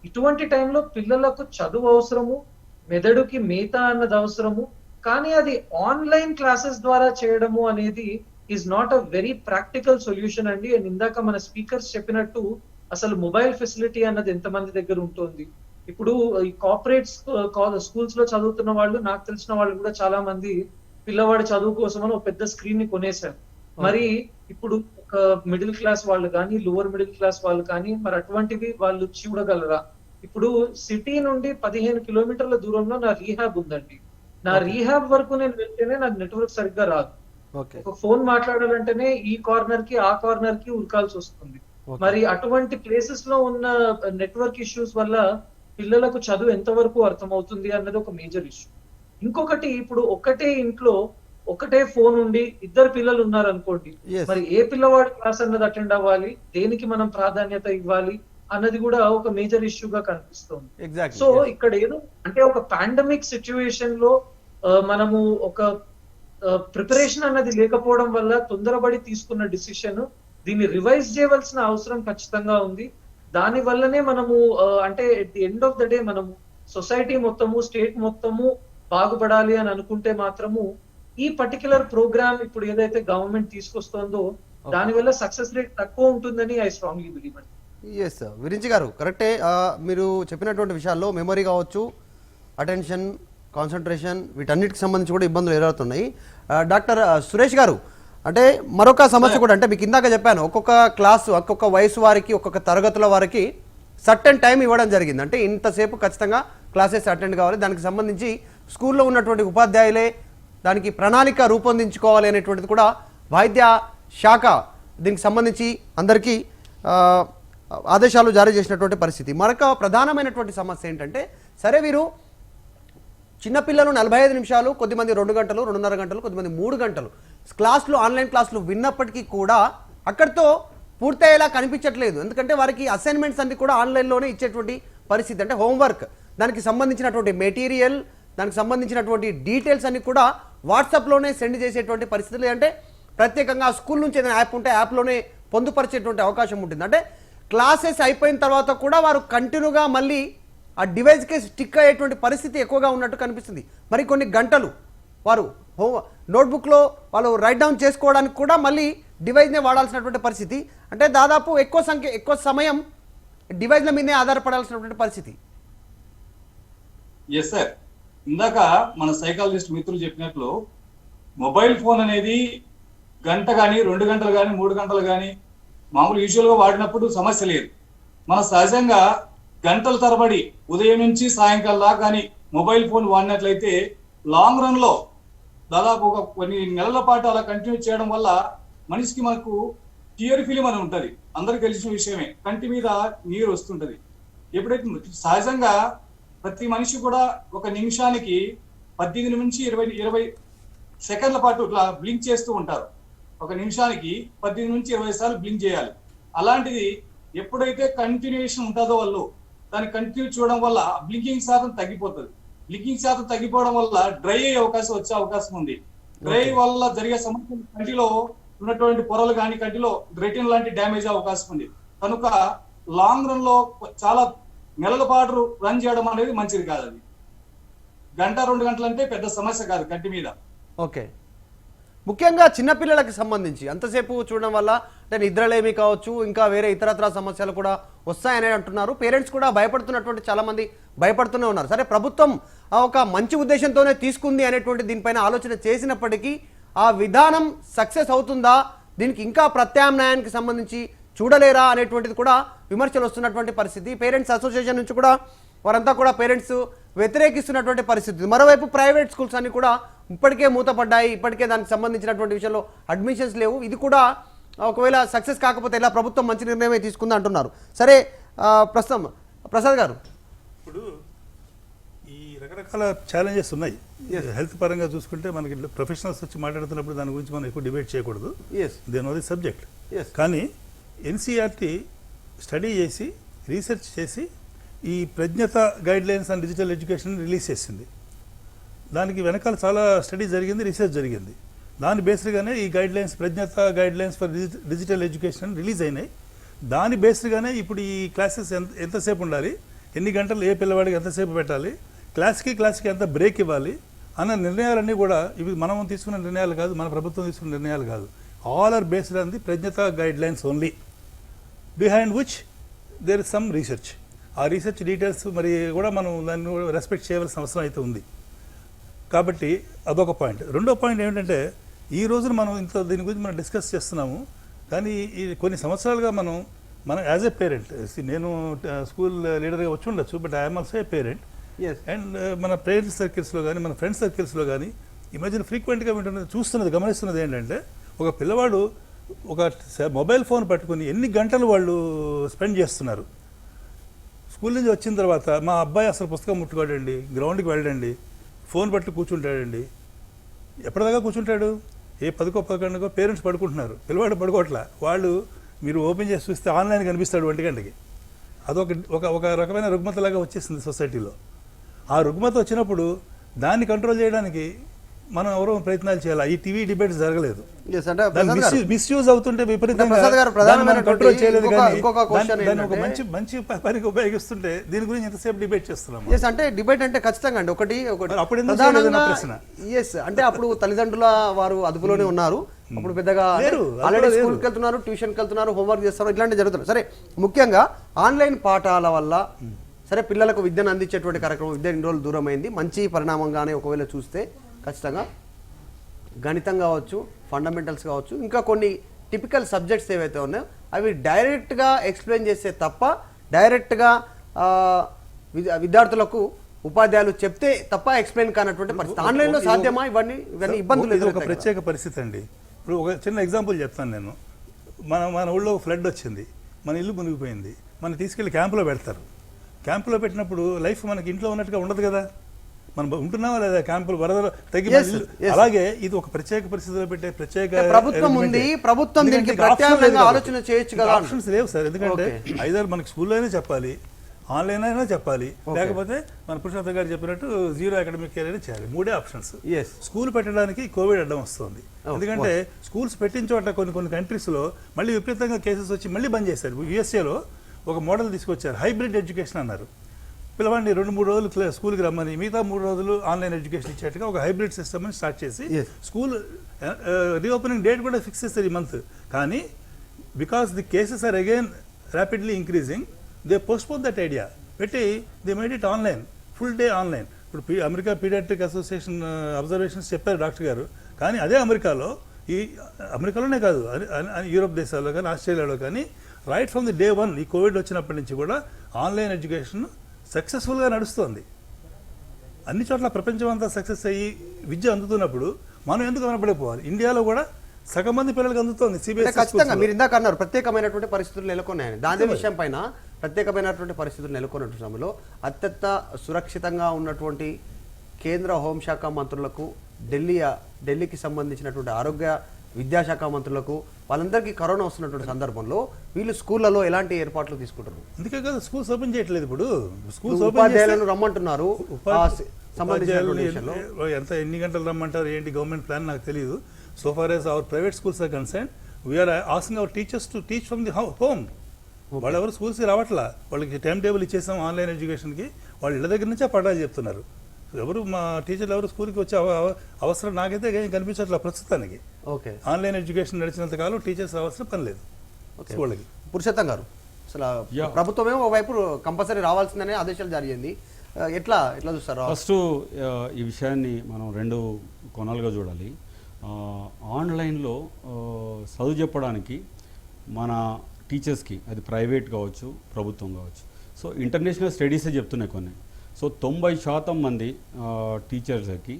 ఇటువంటి టైంలో పిల్లలకు చదువు అవసరము, మెదడుకి మేత అన్నది అవసరము. కానీ అది ఆన్లైన్ క్లాసెస్ ద్వారా చేయడము అనేది is not a very practical solution అండి. అండ్ ఇందాక మన స్పీకర్స్ చెప్పినట్టు అసలు మొబైల్ ఫెసిలిటీ అన్నది ఎంతమంది దగ్గర ఉంటుంది? ఇప్పుడు ఈ కార్పొరేట్ స్కూల్స్ లో చదువుతున్న వాళ్ళు, నాకు తెలిసిన వాళ్ళు కూడా చాలా మంది పిల్లవాడి చదువు కోసం అని ఒక పెద్ద స్క్రీన్ ని కొనేశారు. మరి ఇప్పుడు ఒక మిడిల్ క్లాస్ వాళ్ళు కానీ, లోవర్ మిడిల్ క్లాస్ వాళ్ళు కానీ మరి అటువంటివి వాళ్ళు చూడగలరా? ఇప్పుడు సిటీ నుండి 15 కిలోమీటర్ల దూరంలో నా రీహాబ్ ఉందండి. నా రీహాబ్ వరకు నేను వెళ్తేనే నాకు నెట్వర్క్ సరిగ్గా రాదు. ఓకే. ఒక ఫోన్ మాట్లాడాలంటేనే ఈ కార్నర్ కి ఆ కార్నర్ కి ఉరకాల్సి వస్తుంది. మరి అటువంటి ప్లేసెస్ లో ఉన్న నెట్వర్క్ ఇష్యూస్ వల్ల పిల్లలకు చదువు ఎంతవరకు అర్థమవుతుంది అన్నది ఒక మేజర్ ఇష్యూ. ఇంకొకటి, ఇప్పుడు ఒకటే ఇంట్లో ఒకటే ఫోన్ ఉండి 2 పిల్లలు ఉన్నారు అనుకోండి, Yes. మరి ఏ పిల్లవాడి క్లాస్ అన్నది అటెండ్ అవ్వాలి, దేనికి మనం ప్రాధాన్యత ఇవ్వాలి అన్నది కూడా ఒక మేజర్ ఇష్యూగా కనిపిస్తుంది. ఎగ్జాక్ట్లీ. సో ఇక్కడ ఏదో అంటే ఒక పాండమిక్ సిచ్యువేషన్ లో మనము ఒక ప్రిపరేషన్ అన్నది లేకపోవడం వల్ల తొందరపడి తీసుకున్న డిసిషన్, దీన్ని రివైజ్ చేయవలసిన అవసరం ఖచ్చితంగా ఉంది. దాని వల్లనే మనము అంటే at the end of the day మనము సొసైటీ మొత్తము, స్టేట్ మొత్తము బాగుపడాలి అని అనుకుంటే మాత్రము ఈ పర్టికులర్ ప్రోగ్రామ్ ఇప్పుడు ఏదైతే గవర్నమెంట్ తీసుకొస్తుందో దాని వల్ల సక్సెస్ రేట్ తక్కువ ఉంటుందని ఐ స్ట్రాంగ్లీ బిలీవ్ అండి. ఎస్ విరించి గారు, కరెక్టే. మీరు చెప్పినటువంటి విషయాల్లో మెమరీ కావచ్చు, అటెన్షన్, కాన్సన్ట్రేషన్, వీటన్నిటికి సంబంధించి కూడా ఇబ్బందులు ఎదురవుతున్నాయి. డాక్టర్ సురేష్ గారు, అంటే మరొక సమస్య కూడా, అంటే మీకు ఇందాక చెప్పాను, ఒక్కొక్క క్లాసు, ఒక్కొక్క వయసు వారికి, ఒక్కొక్క తరగతుల వారికి సర్టెన్ టైం ఇవ్వడం జరిగింది. అంటే ఇంతసేపు ఖచ్చితంగా క్లాసెస్ అటెండ్ కావాలి, దానికి సంబంధించి స్కూల్లో ఉన్నటువంటి ఉపాధ్యాయులే దానికి ప్రణాళిక రూపొందించుకోవాలి అనేటువంటిది కూడా వైద్య శాఖ దీనికి సంబంధించి అందరికీ ఆదేశాలు జారీ చేసినటువంటి పరిస్థితి. మరొక ప్రధానమైనటువంటి సమస్య ఏంటంటే, సరే వీరు చిన్నపిల్లలు 45 నిమిషాలు, కొద్దిమంది 2 గంటలు, 2.5 గంటలు, కొద్దిమంది 3 గంటలు క్లాసులు, ఆన్లైన్ క్లాసులు విన్నప్పటికీ కూడా అక్కడితో పూర్తయ్యేలా కనిపించట్లేదు. ఎందుకంటే వారికి అసైన్మెంట్స్ అన్ని కూడా ఆన్లైన్లోనే ఇచ్చేటువంటి పరిస్థితి. అంటే హోంవర్క్, దానికి సంబంధించినటువంటి మెటీరియల్, దానికి సంబంధించినటువంటి డీటెయిల్స్ అన్ని కూడా వాట్సాప్లోనే సెండ్ చేసేటువంటి పరిస్థితులు. అంటే ప్రత్యేకంగా స్కూల్ నుంచి ఏదైనా యాప్ ఉంటే యాప్లోనే పొందుపరిచేటువంటి అవకాశం ఉంటుంది. అంటే క్లాసెస్ అయిపోయిన తర్వాత కూడా వారు కంటిన్యూగా మళ్ళీ ఆ డివైస్కి స్టిక్ అయ్యేటువంటి పరిస్థితి ఎక్కువగా ఉన్నట్టు కనిపిస్తుంది. మరి కొన్ని గంటలు వారు నోట్బుక్లో వాళ్ళు రైట్ డౌన్ చేసుకోవడానికి కూడా మళ్ళీ డివైస్నే వాడాల్సినటువంటి పరిస్థితి. అంటే దాదాపు ఎక్కువ సమయం డివైస్ల మీదే ఆధారపడాల్సినటువంటి పరిస్థితి. ఎస్ సార్, ఇందాక మన సైకాలజిస్ట్ మిత్రులు చెప్పినట్లు మొబైల్ ఫోన్ అనేది గంట కానీ, 2 గంటలు కానీ, 3 గంటలు కానీ మామూలు యూజువల్ గా వాడినప్పుడు సమస్య లేదు. మన సహజంగా గంటల తరబడి ఉదయం నుంచి సాయంకాలం దాకా కానీ మొబైల్ ఫోన్ వాడినట్లయితే లాంగ్ రన్ లో దాదాపు ఒక కొన్ని నెలల పాటు అలా కంటిన్యూ చేయడం వల్ల మనిషికి మనకు టియర్ ఫిలిం అని ఉంటది, అందరికి తెలిసిన విషయమే. కంటి మీద నీరు వస్తుంటది. ఎప్పుడైతే సహజంగా ప్రతి మనిషి కూడా ఒక నిమిషానికి 18 నుంచి 20 సెకండ్ల పాటు ఇట్లా బ్లింక్ చేస్తూ ఉంటారు. ఒక నిమిషానికి 18 నుంచి 20 సార్లు బ్లింక్ చేయాలి. అలాంటిది ఎప్పుడైతే కంటిన్యూషన్ ఉంటుందో వాళ్ళు దాన్ని కంటిన్యూ చూడడం వల్ల బ్లింకింగ్ శాతం తగ్గిపోతుంది. బ్లింకింగ్ శాతం తగ్గిపోవడం వల్ల డ్రై అయ్యే వచ్చే అవకాశం ఉంది. డ్రై వల్ల జరిగే సమస్య కంటిలో ఉన్నటువంటి పొరలు కానీ, కంటిలో రెటిన్ లాంటి డ్యామేజ్ అవకాశం ఉంది. కనుక లాంగ్ రన్ లో చాలా నెలల పాటు రన్ చేయడం అనేది మంచిది కాదు. అది గంట 2 గంటలు అంటే పెద్ద సమస్య కాదు కంటి మీద. ఓకే. ముఖ్యంగా చిన్నపిల్లలకు సంబంధించి అంతసేపు చూడడం వల్ల అంటే నిద్రలేమి కావచ్చు, ఇంకా వేరే ఇతరత్ర సమస్యలు కూడా వస్తాయని అంటున్నారు. పేరెంట్స్ కూడా భయపడుతున్నటువంటి చాలామంది భయపడుతూనే ఉన్నారు. సరే ప్రభుత్వం ఒక మంచి ఉద్దేశంతోనే తీసుకుంది అనేటువంటి దీనిపైన ఆలోచన చేసినప్పటికీ ఆ విధానం సక్సెస్ అవుతుందా, దీనికి ఇంకా ప్రత్యామ్నాయానికి సంబంధించి చూడలేరా అనేటువంటిది కూడా విమర్శలు వస్తున్నటువంటి పరిస్థితి. పేరెంట్స్ అసోసియేషన్ నుంచి కూడా వారంతా కూడా పేరెంట్స్ వ్యతిరేకిస్తున్నటువంటి పరిస్థితి. మరోవైపు ప్రైవేట్ స్కూల్స్ అన్ని కూడా ఇప్పటికే మూతపడ్డాయి, ఇప్పటికే దానికి సంబంధించినటువంటి విషయంలో అడ్మిషన్స్ లేవు. ఇది కూడా ఒకవేళ సక్సెస్ కాకపోతే ఇలా ప్రభుత్వం మంచి నిర్ణయమే తీసుకుంది అంటున్నారు. సరే ప్రస్తుతం ప్రసాద్ గారు, ఇప్పుడు ఈ రకరకాల ఛాలెంజెస్ ఉన్నాయి. హెల్త్ పరంగా చూసుకుంటే మనకి ప్రొఫెషనల్స్ వచ్చి మాట్లాడుతున్నప్పుడు దాని గురించి మనం ఎక్కువ డిబేట్ చేయకూడదు, దే నో ది సబ్జెక్ట్. కానీ ఎన్సీఆర్టీ స్టడీ చేసి రీసెర్చ్ చేసి ఈ Pragyata guidelines and digital education release చేసింది. దానికి వెనకాల చాలా స్టడీ జరిగింది, రీసెర్చ్ జరిగింది. దాని బేస్డ్గానే ఈ guidelines ప్రజ్ఞత guidelines for digital education release అయినాయి. దాని బేస్డ్గానే ఇప్పుడు ఈ క్లాసెస్ ఎంతసేపు ఉండాలి, ఎన్ని గంటలు ఏ పిల్లవాడికి ఎంతసేపు పెట్టాలి, క్లాస్కి ఎంత బ్రేక్ ఇవ్వాలి అన్న నిర్ణయాలన్నీ కూడా ఇవి మనం తీసుకున్న నిర్ణయాలు కాదు, మన ప్రభుత్వం తీసుకున్న నిర్ణయాలు కాదు. All are based on the ప్రజ్ఞత guidelines only, behind which there is some research. ఆ రీసెర్చ్ డీటెయిల్స్ మరి కూడా మనం దాన్ని రెస్పెక్ట్ చేయవలసిన అవసరం అయితే ఉంది. కాబట్టి అదొక పాయింట్. రెండో పాయింట్ ఏమిటంటే ఈ రోజున మనం దీని గురించి మనం డిస్కస్ చేస్తున్నాము, కానీ ఈ కొన్ని సంవత్సరాలుగా మనం యాజ్ ఎ పేరెంట్, నేను స్కూల్ లీడర్గా వచ్చి ఉండొచ్చు, but I'm also a parent. And మన పేరెంట్స్ సర్కిల్స్లో కానీ మన ఫ్రెండ్స్ సర్కిల్స్లో కానీ ఈ మధ్యన ఫ్రీక్వెంట్గా గమనిస్తున్నది ఏంటంటే ఒక పిల్లవాడు ఒక మొబైల్ ఫోన్ పట్టుకుని ఎన్ని గంటలు వాళ్ళు స్పెండ్ చేస్తున్నారు. స్కూల్ నుంచి వచ్చిన తర్వాత మా అబ్బాయి అసలు పుస్తకం ముట్టుకోడండి, గ్రౌండ్కి వెళ్ళండి, ఫోన్ పట్టు కూర్చుంటాడండి. ఎప్పటిదాకా కూర్చుంటాడు? 10-11 పేరెంట్స్ పడుకుంటున్నారు, పిల్లవాడు పడుకోవట్లా. వాళ్ళు మీరు ఓపెన్ చేసి చూస్తే ఆన్లైన్ కనిపిస్తాడు 1 గంటకి. అదొక రకమైన రుగ్మతలాగా వచ్చేసింది సొసైటీలో. ఆ రుగ్మత వచ్చినప్పుడు దాన్ని కంట్రోల్ చేయడానికి మనం ఎవరో ప్రయత్నాలు చేయాలి. ఈ టీవీ డిబేట్స్ జరగలేదు, మిస్యూజ్ అవుతుంటే విపరీతంగా కంట్రోల్ చేయలేదు. కానీ దాన్ని ఒక మంచి పనికి ఉపయోగిస్తుంటే దీని గురించి ఎంతసేపు డిబేట్ చేస్తున్నాం. అంటే డిబేట్ అంటే ఖచ్చితంగా అండి ఒకటి అప్పుడు ప్రశ్న. అంటే అప్పుడు తల్లిదండ్రుల వారు అదుపులోనే ఉన్నారు, అప్పుడు పెద్దగా ఆల్రెడీ స్కూల్కి వెళ్తున్నారు, ట్యూషన్కి వెళ్తున్నారు, హోంవర్క్ చేస్తున్నారు, ఇట్లాంటివి జరుగుతున్నాయి. సరే ముఖ్యంగా ఆన్లైన్ పాఠాల వల్ల సరే పిల్లలకు విద్యను అందించేటువంటి కార్యక్రమం విద్య ఇన్ని రోజులు దూరం అయింది. మంచి పరిణామంగానే ఒకవేళ చూస్తే ఖచ్చితంగా గణితం కావచ్చు, ఫండమెంటల్స్ కావచ్చు, ఇంకా కొన్ని టిపికల్ సబ్జెక్ట్స్ ఏవైతే ఉన్నాయో అవి డైరెక్ట్గా ఎక్స్ప్లెయిన్ చేస్తే తప్ప డైరెక్ట్గా విద్యార్థులకు ఉపాధ్యాయులు చెప్తే తప్ప ఎక్స్ప్లెయిన్ కానటువంటి పరిస్థితి. ఆన్లైన్లో సాధ్యమా? ఇవన్నీ ఇబ్బందులు. ఒక ప్రత్యేక పరిస్థితి అండి. ఇప్పుడు ఒక చిన్న ఎగ్జాంపుల్ చెప్తాను నేను. మన ఊళ్ళో ఫ్లడ్ వచ్చింది, మన ఇల్లు మునిగిపోయింది, మనం తీసుకెళ్ళి క్యాంపులో పెడతారు. క్యాంపులో పెట్టినప్పుడు లైఫ్ మనకి ఇంట్లో ఉన్నట్టుగా ఉండదు కదా, మనం ఉంటున్నావా లేదా క్యాంపులు వరదలు తగ్గి. అలాగే ఇది ఒక ప్రత్యేక పరిస్థితిలో పెట్టే ప్రత్యేక ప్రభుత్వం ఉంది, ప్రభుత్వం దీనికి ప్రత్యామ్నాయంగా ఆలోచన చేయొచ్చు కదా. ఆప్షన్స్ లేవు సార్, ఎందుకంటే ఐదారు మనకి స్కూల్లో అయినా చెప్పాలి, ఆన్లైన్ అయినా చెప్పాలి, లేకపోతే మన పురుషోత్తం గారు చెప్పినట్టు జీరో అకాడమిక్ ఇయర్ అయినా చేయాలి. 3 ఆప్షన్స్. స్కూల్ పెట్టడానికి కోవిడ్ అడ్డం వస్తుంది. ఎందుకంటే స్కూల్స్ పెట్టిన చోట కొన్ని కంట్రీస్లో మళ్ళీ విపరీతంగా కేసెస్ వచ్చి మళ్ళీ బంద్ చేశారు. యూఎస్ఏలో ఒక మోడల్ తీసుకొచ్చారు, హైబ్రిడ్ ఎడ్యుకేషన్ అన్నారు. పిల్లవాడిని 2-3 రోజులు స్కూల్కి రమ్మని మిగతా 3 రోజులు ఆన్లైన్ ఎడ్యుకేషన్ ఇచ్చేట్టుగా ఒక హైబ్రిడ్ సిస్టమ్ అని స్టార్ట్ చేసి స్కూల్ రీఓపెనింగ్ డేట్ కూడా ఫిక్స్ చేస్తారు ఈ మంత్. కానీ because the cases are again rapidly increasing, they postpone that idea పెట్టి they made it online, full day online. ఇప్పుడు అమెరికా పీడియాట్రిక్ అసోసియేషన్ అబ్జర్వేషన్స్ చెప్పారు డాక్టర్ గారు. కానీ అదే అమెరికాలోనే కాదు, యూరోప్ దేశాల్లో కానీ ఆస్ట్రేలియాలో కానీ రైట్ ఫ్రమ్ ది డే 1 ఈ కోవిడ్ వచ్చినప్పటి నుంచి కూడా ఆన్లైన్ ఎడ్యుకేషన్ సక్సెస్ఫుల్గా నడుస్తుంది. అన్ని చోట్ల ప్రపంచం అంతా సక్సెస్ అయ్యి విద్య అందుతున్నప్పుడు మనం ఎందుకు కనపడిపోవాలి? ఇండియాలో కూడా సగం మంది పిల్లలకు అందుతోంది సిబిఎస్ఈ. ఖచ్చితంగా మీరు ఇందాక అన్నారు ప్రత్యేకమైనటువంటి పరిస్థితులు నెలకొన్నాయని. దాని విషయం పైన ప్రత్యేకమైనటువంటి పరిస్థితులు నెలకొన్నటువంటి సమయంలో అత్యంత సురక్షితంగా ఉన్నటువంటి కేంద్ర హోంశాఖ మంత్రులకు, ఢిల్లీకి సంబంధించినటువంటి ఆరోగ్య విద్యాశాఖ మంత్రులకు వాళ్ళందరికీ కరోనా వస్తున్నటువంటి సందర్భంలో వీళ్ళు స్కూళ్లలో ఎలాంటి ఏర్పాట్లు తీసుకుంటారు? అందుకే కదా స్కూల్స్ ఓపెన్ చేయట్లేదు. ఇప్పుడు స్కూల్స్ ఉపాధ్యాయులను రమ్మంటున్నారు, ఎన్ని గంటలు రమ్మంటారు, ఏంటి గవర్నమెంట్ ప్లాన్ నాకు తెలియదు. So far as our private schools are concern, we are asking our teachers to teach from the home. వాళ్ళు ఎవరు స్కూల్స్కి రావట్లా, వాళ్ళకి టైం టేబుల్ ఇచ్చేసాం ఆన్లైన్ ఎడ్యుకేషన్కి, వాళ్ళు ఇళ్ళ దగ్గర నుంచే పాఠాలు చెప్తున్నారు. ఎవరు మా టీచర్లు ఎవరు స్కూల్కి వచ్చే అవసరం నాకైతే కనిపించట్లేదు ప్రస్తుతానికి. ఓకే, ఆన్లైన్ ఎడ్యుకేషన్ నడిచినంత కాలం టీచర్స్ అవసరం పని లేదు స్కూళ్ళకి. పురుషోత్తం గారు, అసలు ప్రభుత్వమే ఒకవైపు కంపల్సరీ రావాల్సిందనే ఆదేశాలు జారీ అయింది, ఎట్లా ఎట్లా చూస్తారు? ఫస్ట్ ఈ విషయాన్ని మనం రెండు కోణాలుగా చూడాలి. ఆన్లైన్లో చదువు చెప్పడానికి మన టీచర్స్కి, అది ప్రైవేట్ కావచ్చు ప్రభుత్వం కావచ్చు, సో ఇంటర్నేషనల్ స్టడీసే చెప్తున్నాయి కొన్ని. సో 90% మంది టీచర్స్కి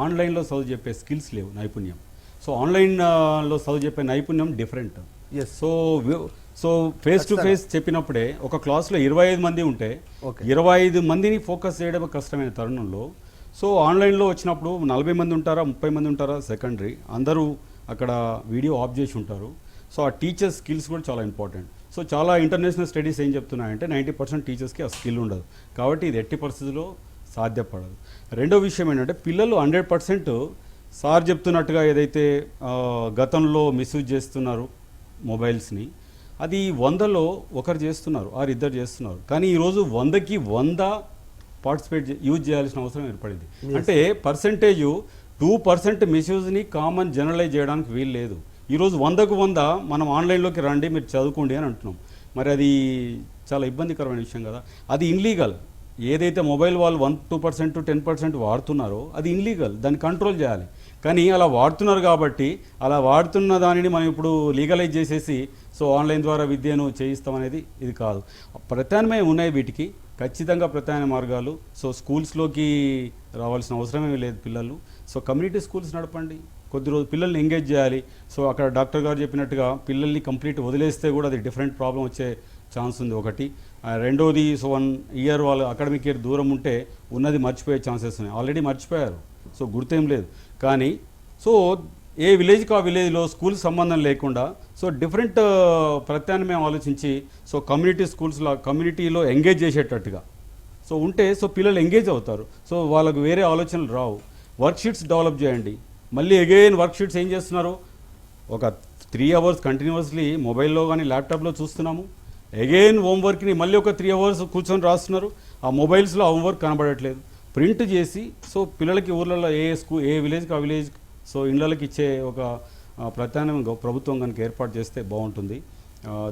ఆన్లైన్లో చదువు చెప్పే స్కిల్స్ లేవు, నైపుణ్యం. సో ఆన్లైన్లో చదువు చెప్పే నైపుణ్యం different. Yes. So face to face చెప్పినప్పుడే ఒక క్లాస్లో 25 మంది ఉంటే Okay. 25 మందిని ఫోకస్ చేయడం కష్టమైన తరుణంలో సో ఆన్లైన్లో వచ్చినప్పుడు 40 మంది ఉంటారా 30 మంది ఉంటారా సెకండరీ, అందరూ అక్కడ వీడియో ఆఫ్ చేసి ఉంటారు. సో ఆ టీచర్ స్కిల్స్ కూడా చాలా ఇంపార్టెంట్. సో చాలా ఇంటర్నేషనల్ స్టడీస్ ఏం చెప్తున్నాయంటే 90% టీచర్స్కి ఆ స్కిల్ ఉండదు, కాబట్టి ఇది ఎట్టి పరిస్థితుల్లో సాధ్యపడదు. రెండో విషయం ఏంటంటే పిల్లలు 100% సార్ చెప్తున్నట్టుగా ఏదైతే గతంలో మిస్యూజ్ చేస్తున్నారు మొబైల్స్ని, అది 100లో ఒకరు చేస్తున్నారు, ఇద్దరు చేస్తున్నారు. కానీ ఈరోజు 100కి 100 పార్టిసిపేట్ యూజ్ చేయాల్సిన అవసరం ఏర్పడింది. అంటే పర్సెంటేజ్ 2% మిస్యూజ్ని కామన్ జనరలైజ్ చేయడానికి వీలు లేదు. ఈరోజు 100కు 100 మనం ఆన్లైన్లోకి రండి మీరు చదువుకోండి అని అంటున్నాం. మరి అది చాలా ఇబ్బందికరమైన విషయం కదా. అది ఇన్లీగల్. ఏదైతే మొబైల్ వాళ్ళు 1-2% 10% వాడుతున్నారో అది ఇన్లీగల్, దాన్ని కంట్రోల్ చేయాలి. కానీ అలా వాడుతున్నారు కాబట్టి అలా వాడుతున్న దానిని మనం ఇప్పుడు లీగలైజ్ చేసేసి సో ఆన్లైన్ ద్వారా విద్యను చేయిస్తామనేది ఇది కాదు. ప్రత్యామ్నాయం ఉన్నాయి వీటికి, ఖచ్చితంగా ప్రత్యామ్నాయ మార్గాలు. సో స్కూల్స్లోకి రావాల్సిన అవసరమే లేదు పిల్లలు. సో కమ్యూనిటీ స్కూల్స్ నడపండి, కొద్ది రోజు పిల్లల్ని ఎంగేజ్ చేయాలి. సో అక్కడ డాక్టర్ గారు చెప్పినట్టుగా పిల్లల్ని కంప్లీట్ వదిలేస్తే కూడా అది డిఫరెంట్ ప్రాబ్లం వచ్చే ఛాన్స్ ఉంది ఒకటి. రెండోది సో 1 ఇయర్ వాళ్ళు అకాడమిక్ ఇయర్ దూరం ఉంటే ఉన్నది మర్చిపోయే ఛాన్సెస్ ఉన్నాయి. ఆల్రెడీ మర్చిపోయారు, సో గుర్తేం లేదు. కానీ సో ఏ విలేజ్కి ఆ విలేజ్లో స్కూల్ సంబంధం లేకుండా సో డిఫరెంట్ ప్రత్యామ్నాయం ఆలోచించి సో కమ్యూనిటీ స్కూల్స్లో కమ్యూనిటీలో ఎంగేజ్ చేసేటట్టుగా సో ఉంటే సో పిల్లలు ఎంగేజ్ అవుతారు. సో వాళ్ళకు వేరే ఆలోచనలు రావు. వర్క్షీట్స్ డెవలప్ చేయండి. మళ్ళీ అగైన్ వర్క్షీట్స్ ఏం చేస్తున్నారు, ఒక 3 అవర్స్ కంటిన్యూస్లీ మొబైల్లో కానీ ల్యాప్టాప్లో చూస్తున్నాము. అగైన్ హోంవర్క్ని మళ్ళీ ఒక 3 అవర్స్ కూర్చొని రాస్తున్నారు. ఆ మొబైల్స్లో ఆ హోంవర్క్ కనబడట్లేదు. ప్రింట్ చేసి సో పిల్లలకి ఊర్లలో ఏ విలేజ్కి ఆ విలేజ్ సో ఇళ్ళకి ఇచ్చే ఒక ప్రత్యామ్నాయం ప్రభుత్వం కనుక ఏర్పాటు చేస్తే బాగుంటుంది.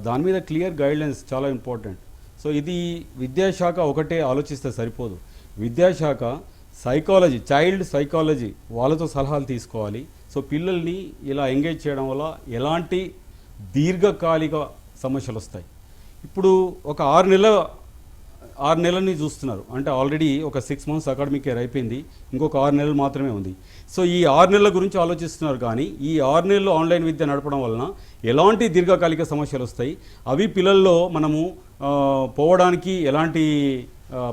దాని మీద క్లియర్ గైడ్లైన్స్ చాలా ఇంపార్టెంట్. సో ఇది విద్యాశాఖ ఒకటే ఆలోచిస్తే సరిపోదు. విద్యాశాఖ సైకాలజీ, చైల్డ్ సైకాలజీ వాళ్ళతో సలహాలు తీసుకోవాలి. సో పిల్లల్ని ఇలా ఎంగేజ్ చేయడం వల్ల ఎలాంటి దీర్ఘకాలిక సమస్యలు వస్తాయి. ఇప్పుడు ఒక 6 నెలలని చూస్తున్నారు అంటే ఆల్రెడీ ఒక 6 months అకాడమిక్ ఇయర్ అయిపోయింది, ఇంకొక 6 నెలలు మాత్రమే ఉంది. సో ఈ 6 నెలల గురించి ఆలోచిస్తున్నారు. కానీ ఈ 6 నెలలు ఆన్లైన్ విద్య నడపడం వలన ఎలాంటి దీర్ఘకాలిక సమస్యలు వస్తాయి, అవి పిల్లల్లో మనము పోవడానికి ఎలాంటి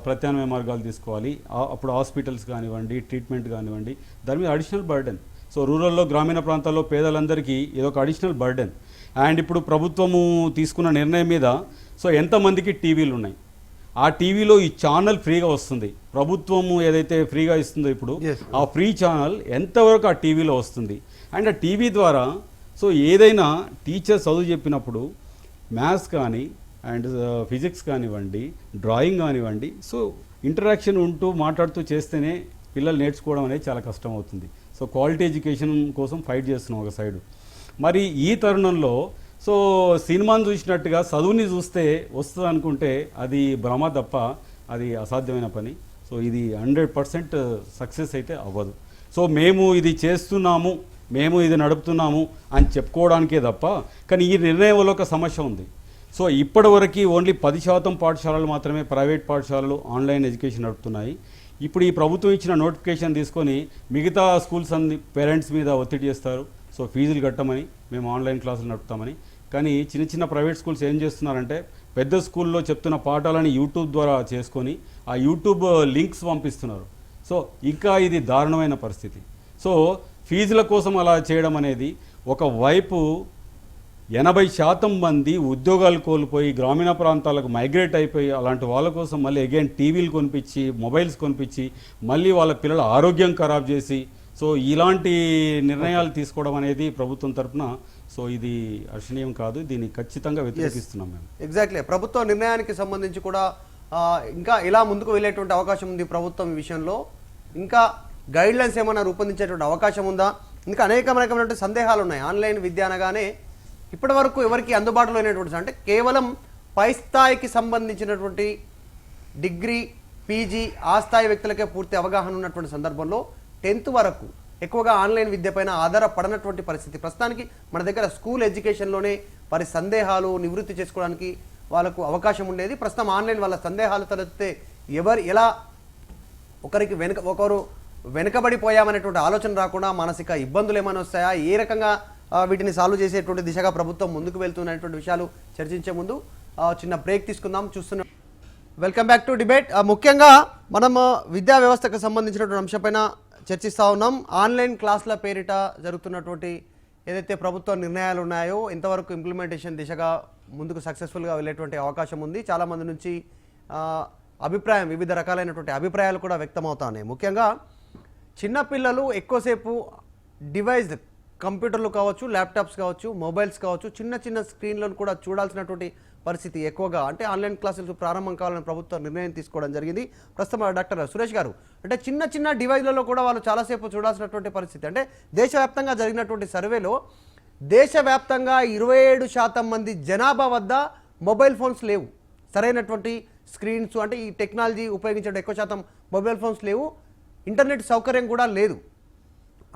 ప్రత్యామ్నాయ మార్గాలు తీసుకోవాలి, అప్పుడు హాస్పిటల్స్ కానివ్వండి, ట్రీట్మెంట్ కానివ్వండి, దాని మీద అడిషనల్ బర్డెన్. సో రూరల్లో గ్రామీణ ప్రాంతాల్లో పేదలందరికీ ఇదొక అడిషనల్ బర్డెన్. అండ్ ఇప్పుడు ప్రభుత్వము తీసుకున్న నిర్ణయం మీద సో ఎంతమందికి టీవీలు ఉన్నాయి, ఆ టీవీలో ఈ ఛానల్ ఫ్రీగా వస్తుంది. ప్రభుత్వము ఏదైతే ఫ్రీగా ఇస్తుందో ఇప్పుడు ఆ ఫ్రీ ఛానల్ ఎంతవరకు ఆ టీవీలో వస్తుంది. అండ్ ఆ టీవీ ద్వారా సో ఏదైనా టీచర్ చదువు చెప్పినప్పుడు మ్యాథ్స్ కానీ అండ్ ఫిజిక్స్ కానివ్వండి, డ్రాయింగ్ కానివ్వండి, సో ఇంటరాక్షన్ ఉంటూ మాట్లాడుతూ చేస్తేనే పిల్లలు నేర్చుకోవడం అనేది చాలా కష్టం అవుతుంది. సో క్వాలిటీ ఎడ్యుకేషన్ కోసం ఫైట్ చేస్తున్నాం ఒక సైడు. మరి ఈ తరుణంలో సో సినిమాను చూసినట్టుగా చదువుని చూస్తే వస్తుంది అనుకుంటే అది భ్రమ తప్ప అది అసాధ్యమైన పని. సో ఇది 100% సక్సెస్ అయితే అవ్వదు. సో మేము ఇది చేస్తున్నాము, మేము ఇది నడుపుతున్నాము అని చెప్పుకోవడానికే తప్ప, కానీ ఈ నిర్ణయం వల్ల ఒక సమస్య ఉంది. సో ఇప్పటివరకు ఓన్లీ 10% పాఠశాలలు మాత్రమే, ప్రైవేట్ పాఠశాలలు ఆన్లైన్ ఎడ్యుకేషన్ నడుపుతున్నాయి. ఇప్పుడు ఈ ప్రభుత్వం ఇచ్చిన నోటిఫికేషన్ తీసుకొని మిగతా స్కూల్స్ అన్ని పేరెంట్స్ మీద ఒత్తిడి చేస్తారు. సో ఫీజులు కట్టమని, మేము ఆన్లైన్ క్లాసులు నడుపుతామని. కానీ చిన్న చిన్న ప్రైవేట్ స్కూల్స్ ఏం చేస్తున్నారంటే పెద్ద స్కూల్లో చెప్తున్న పాఠాలని యూట్యూబ్ ద్వారా చేసుకొని ఆ యూట్యూబ్ లింక్స్ పంపిస్తున్నారు. సో ఇంకా ఇది దారుణమైన పరిస్థితి. సో ఫీజుల కోసం అలా చేయడం అనేది, ఒకవైపు 80% మంది ఉద్యోగాలు కోల్పోయి గ్రామీణ ప్రాంతాలకు మైగ్రేట్ అయిపోయి అలాంటి వాళ్ళ కోసం మళ్ళీ అగైన్ టీవీలు కొనిపించి, మొబైల్స్ కొనిపించి, మళ్ళీ వాళ్ళ పిల్లల ఆరోగ్యం ఖరాబ్ చేసి సో ఇలాంటి నిర్ణయాలు తీసుకోవడం అనేది ప్రభుత్వం తరఫున సో ఇది హర్షణీయం కాదు. దీన్ని ఖచ్చితంగా వ్యతిరేకిస్తున్నాం మేము. ఎగ్జాక్ట్లీ. ప్రభుత్వ నిర్ణయానికి సంబంధించి కూడా ఇంకా ఇలా ముందుకు వెళ్ళేటువంటి అవకాశం ఉంది ప్రభుత్వం ఈ విషయంలో. ఇంకా గైడ్లైన్స్ ఏమైనా రూపొందించేటువంటి అవకాశం ఉందా? ఇంకా అనేక రకమైనటువంటి సందేహాలు ఉన్నాయి. ఆన్లైన్ విద్య అనగానే ఇప్పటి వరకు ఎవరికి అందుబాటులో లేనటువంటి అంటే కేవలం పై స్థాయికి సంబంధించినటువంటి డిగ్రీ పీజీ ఆ స్థాయి వ్యక్తులకే పూర్తి అవగాహన ఉన్నటువంటి సందర్భంలో 10th వరకు ఎక్కువగా ఆన్లైన్ విద్యపైన ఆధారపడనటువంటి పరిస్థితి. ప్రస్తుతానికి మన దగ్గర స్కూల్ ఎడ్యుకేషన్లోనే వారి సందేహాలు నివృత్తి చేసుకోవడానికి వాళ్ళకు అవకాశం ఉండేది. ప్రస్తుతం ఆన్లైన్ వాళ్ళ సందేహాలు తలెత్తితే ఎలా ఒకరు వెనుకబడిపోయామనేటువంటి ఆలోచన రాకుండా మానసిక ఇబ్బందులు ఏమైనా వస్తాయా, ఏ రకంగా వీటిని సాల్వ్ చేసేటువంటి దిశగా ప్రభుత్వం ముందుకు వెళ్తున్నటువంటి విషయాలు చర్చించే ముందు చిన్న బ్రేక్ తీసుకుందాం. చూస్తున్నాం. Welcome back to debate. ముఖ్యంగా మనం విద్యా వ్యవస్థకు సంబంధించినటువంటి అంశంపైన చర్చిస్తూ ఉన్నాం. ఆన్లైన్ క్లాసుల పేరిట జరుగుతున్నటువంటి ఏదైతే ప్రభుత్వ నిర్ణయాలు ఉన్నాయో ఇంతవరకు ఇంప్లిమెంటేషన్ దిశగా ముందుకు సక్సెస్ఫుల్గా వెళ్ళేటువంటి అవకాశం ఉంది. చాలామంది నుంచి అభిప్రాయం, వివిధ రకాలైనటువంటి అభిప్రాయాలు కూడా వ్యక్తమవుతా ఉన్నాయి. ముఖ్యంగా చిన్నపిల్లలు ఎక్కువసేపు డివైస్, కంప్యూటర్లు కావచ్చు, ల్యాప్టాప్స్ కావచ్చు, మొబైల్స్ కావచ్చు, చిన్న చిన్న స్క్రీన్లను కూడా చూడాల్సినటువంటి పరిస్థితి ఎక్కువగా, అంటే ఆన్లైన్ క్లాసులు ప్రారంభం కావాలని ప్రభుత్వం నిర్ణయం తీసుకోవడం జరిగింది. ప్రస్తుతం డాక్టర్ సురేష్ గారు, అంటే చిన్న చిన్న డివైజ్లలో కూడా వాళ్ళు చాలాసేపు చూడాల్సినటువంటి పరిస్థితి. అంటే దేశవ్యాప్తంగా జరిగినటువంటి సర్వేలో దేశవ్యాప్తంగా 27% మంది జనాభా వద్ద మొబైల్ ఫోన్స్ లేవు, సరైనటువంటి స్క్రీన్స్, అంటే ఈ టెక్నాలజీ ఉపయోగించే ఎక్కువ శాతం మొబైల్ ఫోన్స్ లేవు, ఇంటర్నెట్ సౌకర్యం కూడా లేదు.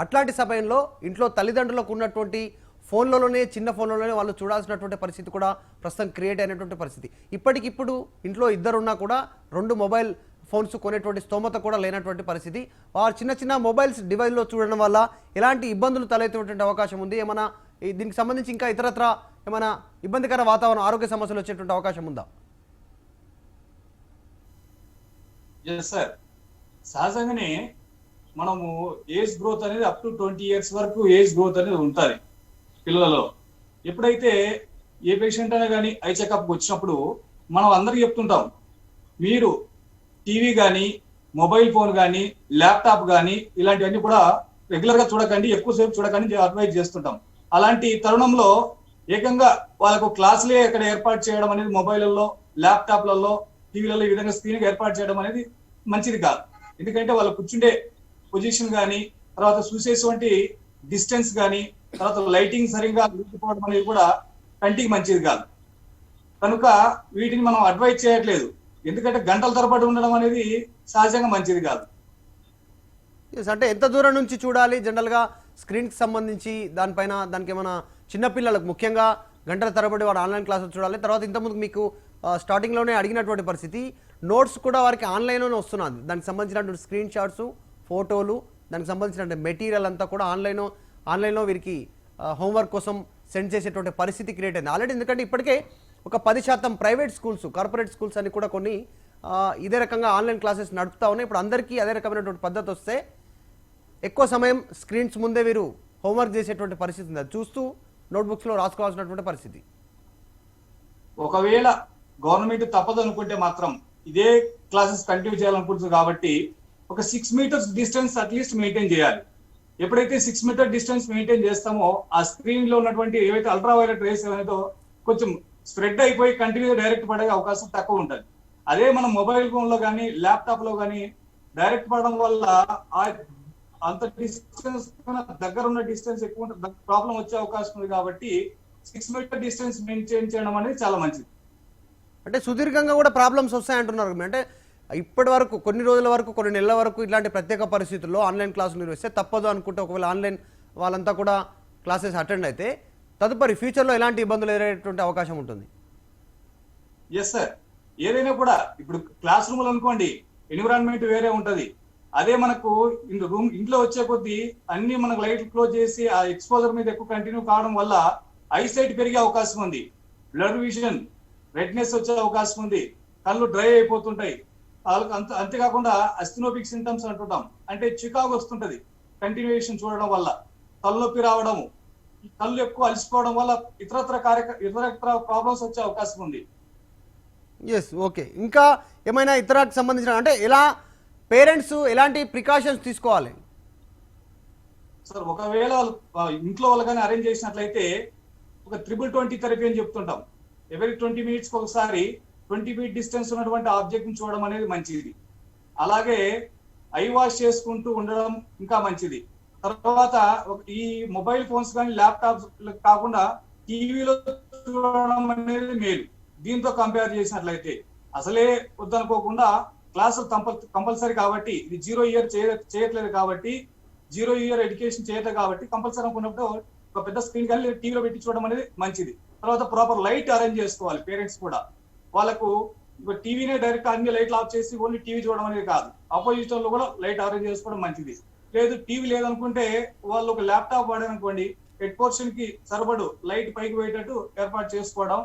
అట్లాంటి సమయంలో ఇంట్లో తల్లిదండ్రులకు ఉన్నటువంటి ఫోన్లలోనే, చిన్న ఫోన్లలోనే వాళ్ళు చూడాల్సినటువంటి పరిస్థితి కూడా ప్రస్తుతం క్రియేట్ అయినటువంటి పరిస్థితి. ఇప్పటికిప్పుడు ఇంట్లో ఇద్దరున్నా కూడా 2 మొబైల్ ఫోన్స్ కొనేటువంటి స్తోమత కూడా లేనటువంటి పరిస్థితి. వారు చిన్న చిన్న మొబైల్స్ డివైస్లో చూడడం వల్ల ఎలాంటి ఇబ్బందులు తలెత్తేటువంటి అవకాశం ఉంది? ఏమైనా దీనికి సంబంధించి ఇంకా ఇతరత్ర ఏమైనా ఇబ్బందికర వాతావరణం, ఆరోగ్య సమస్యలు వచ్చేటువంటి అవకాశం ఉందా? ఎస్ సార్, సహజంగానే మనము ఏజ్ గ్రోత్ అనేది అప్ టు 20 years వరకు ఏజ్ గ్రోత్ అనేది ఉంటుంది పిల్లలలో. ఎప్పుడైతే ఏ పేషెంట్ అయినా కానీ ఐ చెకప్కి వచ్చినప్పుడు మనం అందరికీ చెప్తుంటాం, మీరు టీవీ కానీ, మొబైల్ ఫోన్ కానీ, ల్యాప్టాప్ కానీ ఇలాంటివన్నీ కూడా రెగ్యులర్గా చూడకండి, ఎక్కువసేపు చూడకండి అడ్వైజ్ చేస్తుంటాం. అలాంటి తరుణంలో ఏకంగా వాళ్ళకు క్లాసులే ఇక్కడ ఏర్పాటు చేయడం అనేది మొబైల్లో, ల్యాప్టాప్లలో, టీవీలలో ఈ విధంగా స్క్రీన్ ఏర్పాటు చేయడం అనేది మంచిది కాదు. ఎందుకంటే వాళ్ళు కూర్చుండే పొజిషన్ కానీ, తర్వాత చూసేటువంటి డిస్టెన్స్ కానీ, తర్వాత లైటింగ్ సరిగ్గా దొరికిపోవడం అనేది కూడా కంటికి మంచిది కాదు. కనుక వీటిని మనం అడ్వైజ్ చేయట్లేదు, ఎందుకంటే గంటల తరబడి ఉండడం అనేది సహజంగా మంచిది కాదు. అంటే ఎంత దూరం నుంచి చూడాలి జనరల్గా స్క్రీన్కి సంబంధించి దానిపైన, దానికి ఏమైనా చిన్నపిల్లలకు ముఖ్యంగా గంటల తరబడి వాడు ఆన్లైన్ క్లాసులు చూడాలి. తర్వాత ఇంతకుముందు మీకు స్టార్టింగ్లోనే అడిగినటువంటి పరిస్థితి, నోట్స్ కూడా వారికి ఆన్లైన్లోనే వస్తున్నది. దానికి సంబంధించినటువంటి స్క్రీన్ షాట్స్, ఫోటోలు, దానికి సంబంధించినటువంటి మెటీరియల్ అంతా కూడా ఆన్లైన్లో వీరికి హోంవర్క్ కోసం సెండ్ చేసేటువంటి పరిస్థితి క్రియేట్ అయింది ఆల్రెడీ. ఎందుకంటే ఇప్పటికే ఒక 10% ప్రైవేట్ స్కూల్స్, కార్పొరేట్ స్కూల్స్ అని కూడా కొన్ని ఇదే రకంగా ఆన్లైన్ క్లాసెస్ నడుపుతా ఉన్నాయి. ఇప్పుడు అందరికీ అదే రకమైనటువంటి పద్ధతి వస్తే ఎక్కువ సమయం స్క్రీన్స్ ముందే వీరు హోంవర్క్ చేసేటువంటి పరిస్థితి ఉంది. అది చూస్తూ నోట్బుక్స్లో రాసుకోవాల్సినటువంటి పరిస్థితి. ఒకవేళ గవర్నమెంట్ తప్పదు అనుకుంటే మాత్రం ఇదే క్లాసెస్ కంటిన్యూ చేయాలనుకుంటుంది కాబట్టి ఒక 6 meters డిస్టెన్స్ అట్లీస్ట్ మెయింటైన్ చేయాలి. ఎప్పుడైతే 6 meter డిస్టెన్స్ మెయింటైన్ చేస్తామో ఆ స్క్రీన్ లో ఉన్నటువంటి ఏవైతే అల్ట్రావైలెట్ రేస్ ఏమైతే కొంచెం స్ప్రెడ్ అయిపోయి కంటిన్యూ డైరెక్ట్ పడే అవకాశం తక్కువ ఉంటుంది. అదే మనం మొబైల్ ఫోన్ లో కానీ, ల్యాప్టాప్ లో కానీ డైరెక్ట్ పడడం వల్ల అంత డిస్టెన్స్ దగ్గర ఉన్న డిస్టెన్స్ ఎక్కువ ప్రాబ్లం వచ్చే అవకాశం ఉంది. కాబట్టి 6 meter డిస్టెన్స్ మెయింటైన్ చేయడం అనేది చాలా మంచిది. అంటే సుదీర్ఘంగా కూడా ప్రాబ్లమ్స్ వస్తాయంటున్నారు. అంటే ఇప్పటి వరకు కొన్ని రోజుల వరకు, కొన్ని నెలల వరకు ఇట్లాంటి ప్రత్యేక పరిస్థితుల్లో ఆన్లైన్ క్లాసులు నిర్వహిస్తే తప్పదు అనుకుంటే ఒకవేళ ఆన్లైన్ వాళ్ళంతా కూడా క్లాసెస్ అటెండ్ అయితే తదుపరి ఫ్యూచర్లో ఎలాంటి ఇబ్బందులు ఎదురయ్యేటువంటి అవకాశం ఉంటుంది? ఎస్ సార్, ఏదైనా కూడా ఇప్పుడు క్లాస్ రూమ్లు అనుకోండి, ఎన్విరాన్మెంట్ వేరే ఉంటది. అదే మనకు ఇంట్లో వచ్చే కొద్దీ అన్ని మనకు లైట్ క్లోజ్ చేసి ఆ ఎక్స్పోజర్ మీద ఎక్కువ కంటిన్యూ కావడం వల్ల ఐసైట్ పెరిగే అవకాశం ఉంది, బ్లడ్ విజన్, రెడ్నెస్ వచ్చే అవకాశం ఉంది, కళ్ళు డ్రై అయిపోతుంటాయి. అంతేకాకుండా అస్థినోపిక్ సింటమ్స్ అంటుంటాం, అంటే చికాకు వస్తుంటది కంటిన్యూషన్ చూడడం వల్ల, తలనొప్పి రావడము, కళ్ళు ఎక్కువ అలసిపోవడం వల్ల ఇతరత్ర ప్రాబ్లమ్స్ వచ్చే అవకాశం ఉంది. Yes, okay. ఇంకా ఏమైనా ఇతరకు సంబంధించిన, అంటే ఎలా పేరెంట్స్ ఎలాంటి ప్రికాషన్స్ తీసుకోవాలి? సార్, ఒకవేళ ఇంట్లో వాళ్ళు కానీ అరేంజ్ చేసినట్లయితే ఒక 20-20 థెరపీ అని చెప్తుంటాం. ఎవరీ 20 minutes ఒకసారి 20 feet డిస్టెన్స్ ఉన్నటువంటి ఆబ్జెక్ట్ ని చూడడం అనేది మంచిది. అలాగే ఐ వాష్ చేసుకుంటూ ఉండడం ఇంకా మంచిది. తర్వాత ఈ మొబైల్ ఫోన్స్ కానీ, ల్యాప్టాప్స్ కాకుండా టీవీలో చూడడం అనేది మేలు దీంతో కంపేర్ చేసినట్లయితే. అసలే వద్దనుకోకుండా క్లాసులు కంపల్సరీ కాబట్టి ఇది 0 ఇయర్ చేయట్లేదు కాబట్టి 0 ఇయర్ ఎడ్యుకేషన్ చేయట్లేదు కాబట్టి కంపల్సరీ అనుకున్నప్పుడు ఒక పెద్ద స్క్రీన్ కానీ టీవీలో పెట్టి చూడడం అనేది మంచిది. తర్వాత ప్రాపర్ లైట్ అరేంజ్ చేసుకోవాలి పేరెంట్స్ కూడా. వాళ్ళకు టీవీనే డైరెక్ట్ అన్ని లైట్లు ఆఫ్ చేసి ఓన్లీ టీవీ చూడడం అనేది కాదు, అపోజిషన్ లో కూడా లైట్ అరేంజ్ చేసుకోవడం మంచిది. లేదు టీవీ లేదనుకుంటే వాళ్ళు ఒక ల్యాప్టాప్ వాడారనుకోండి, హెడ్ పోర్షన్ కి సరిపడు లైట్ పైకి పోయేటట్టు ఏర్పాటు చేసుకోవడం.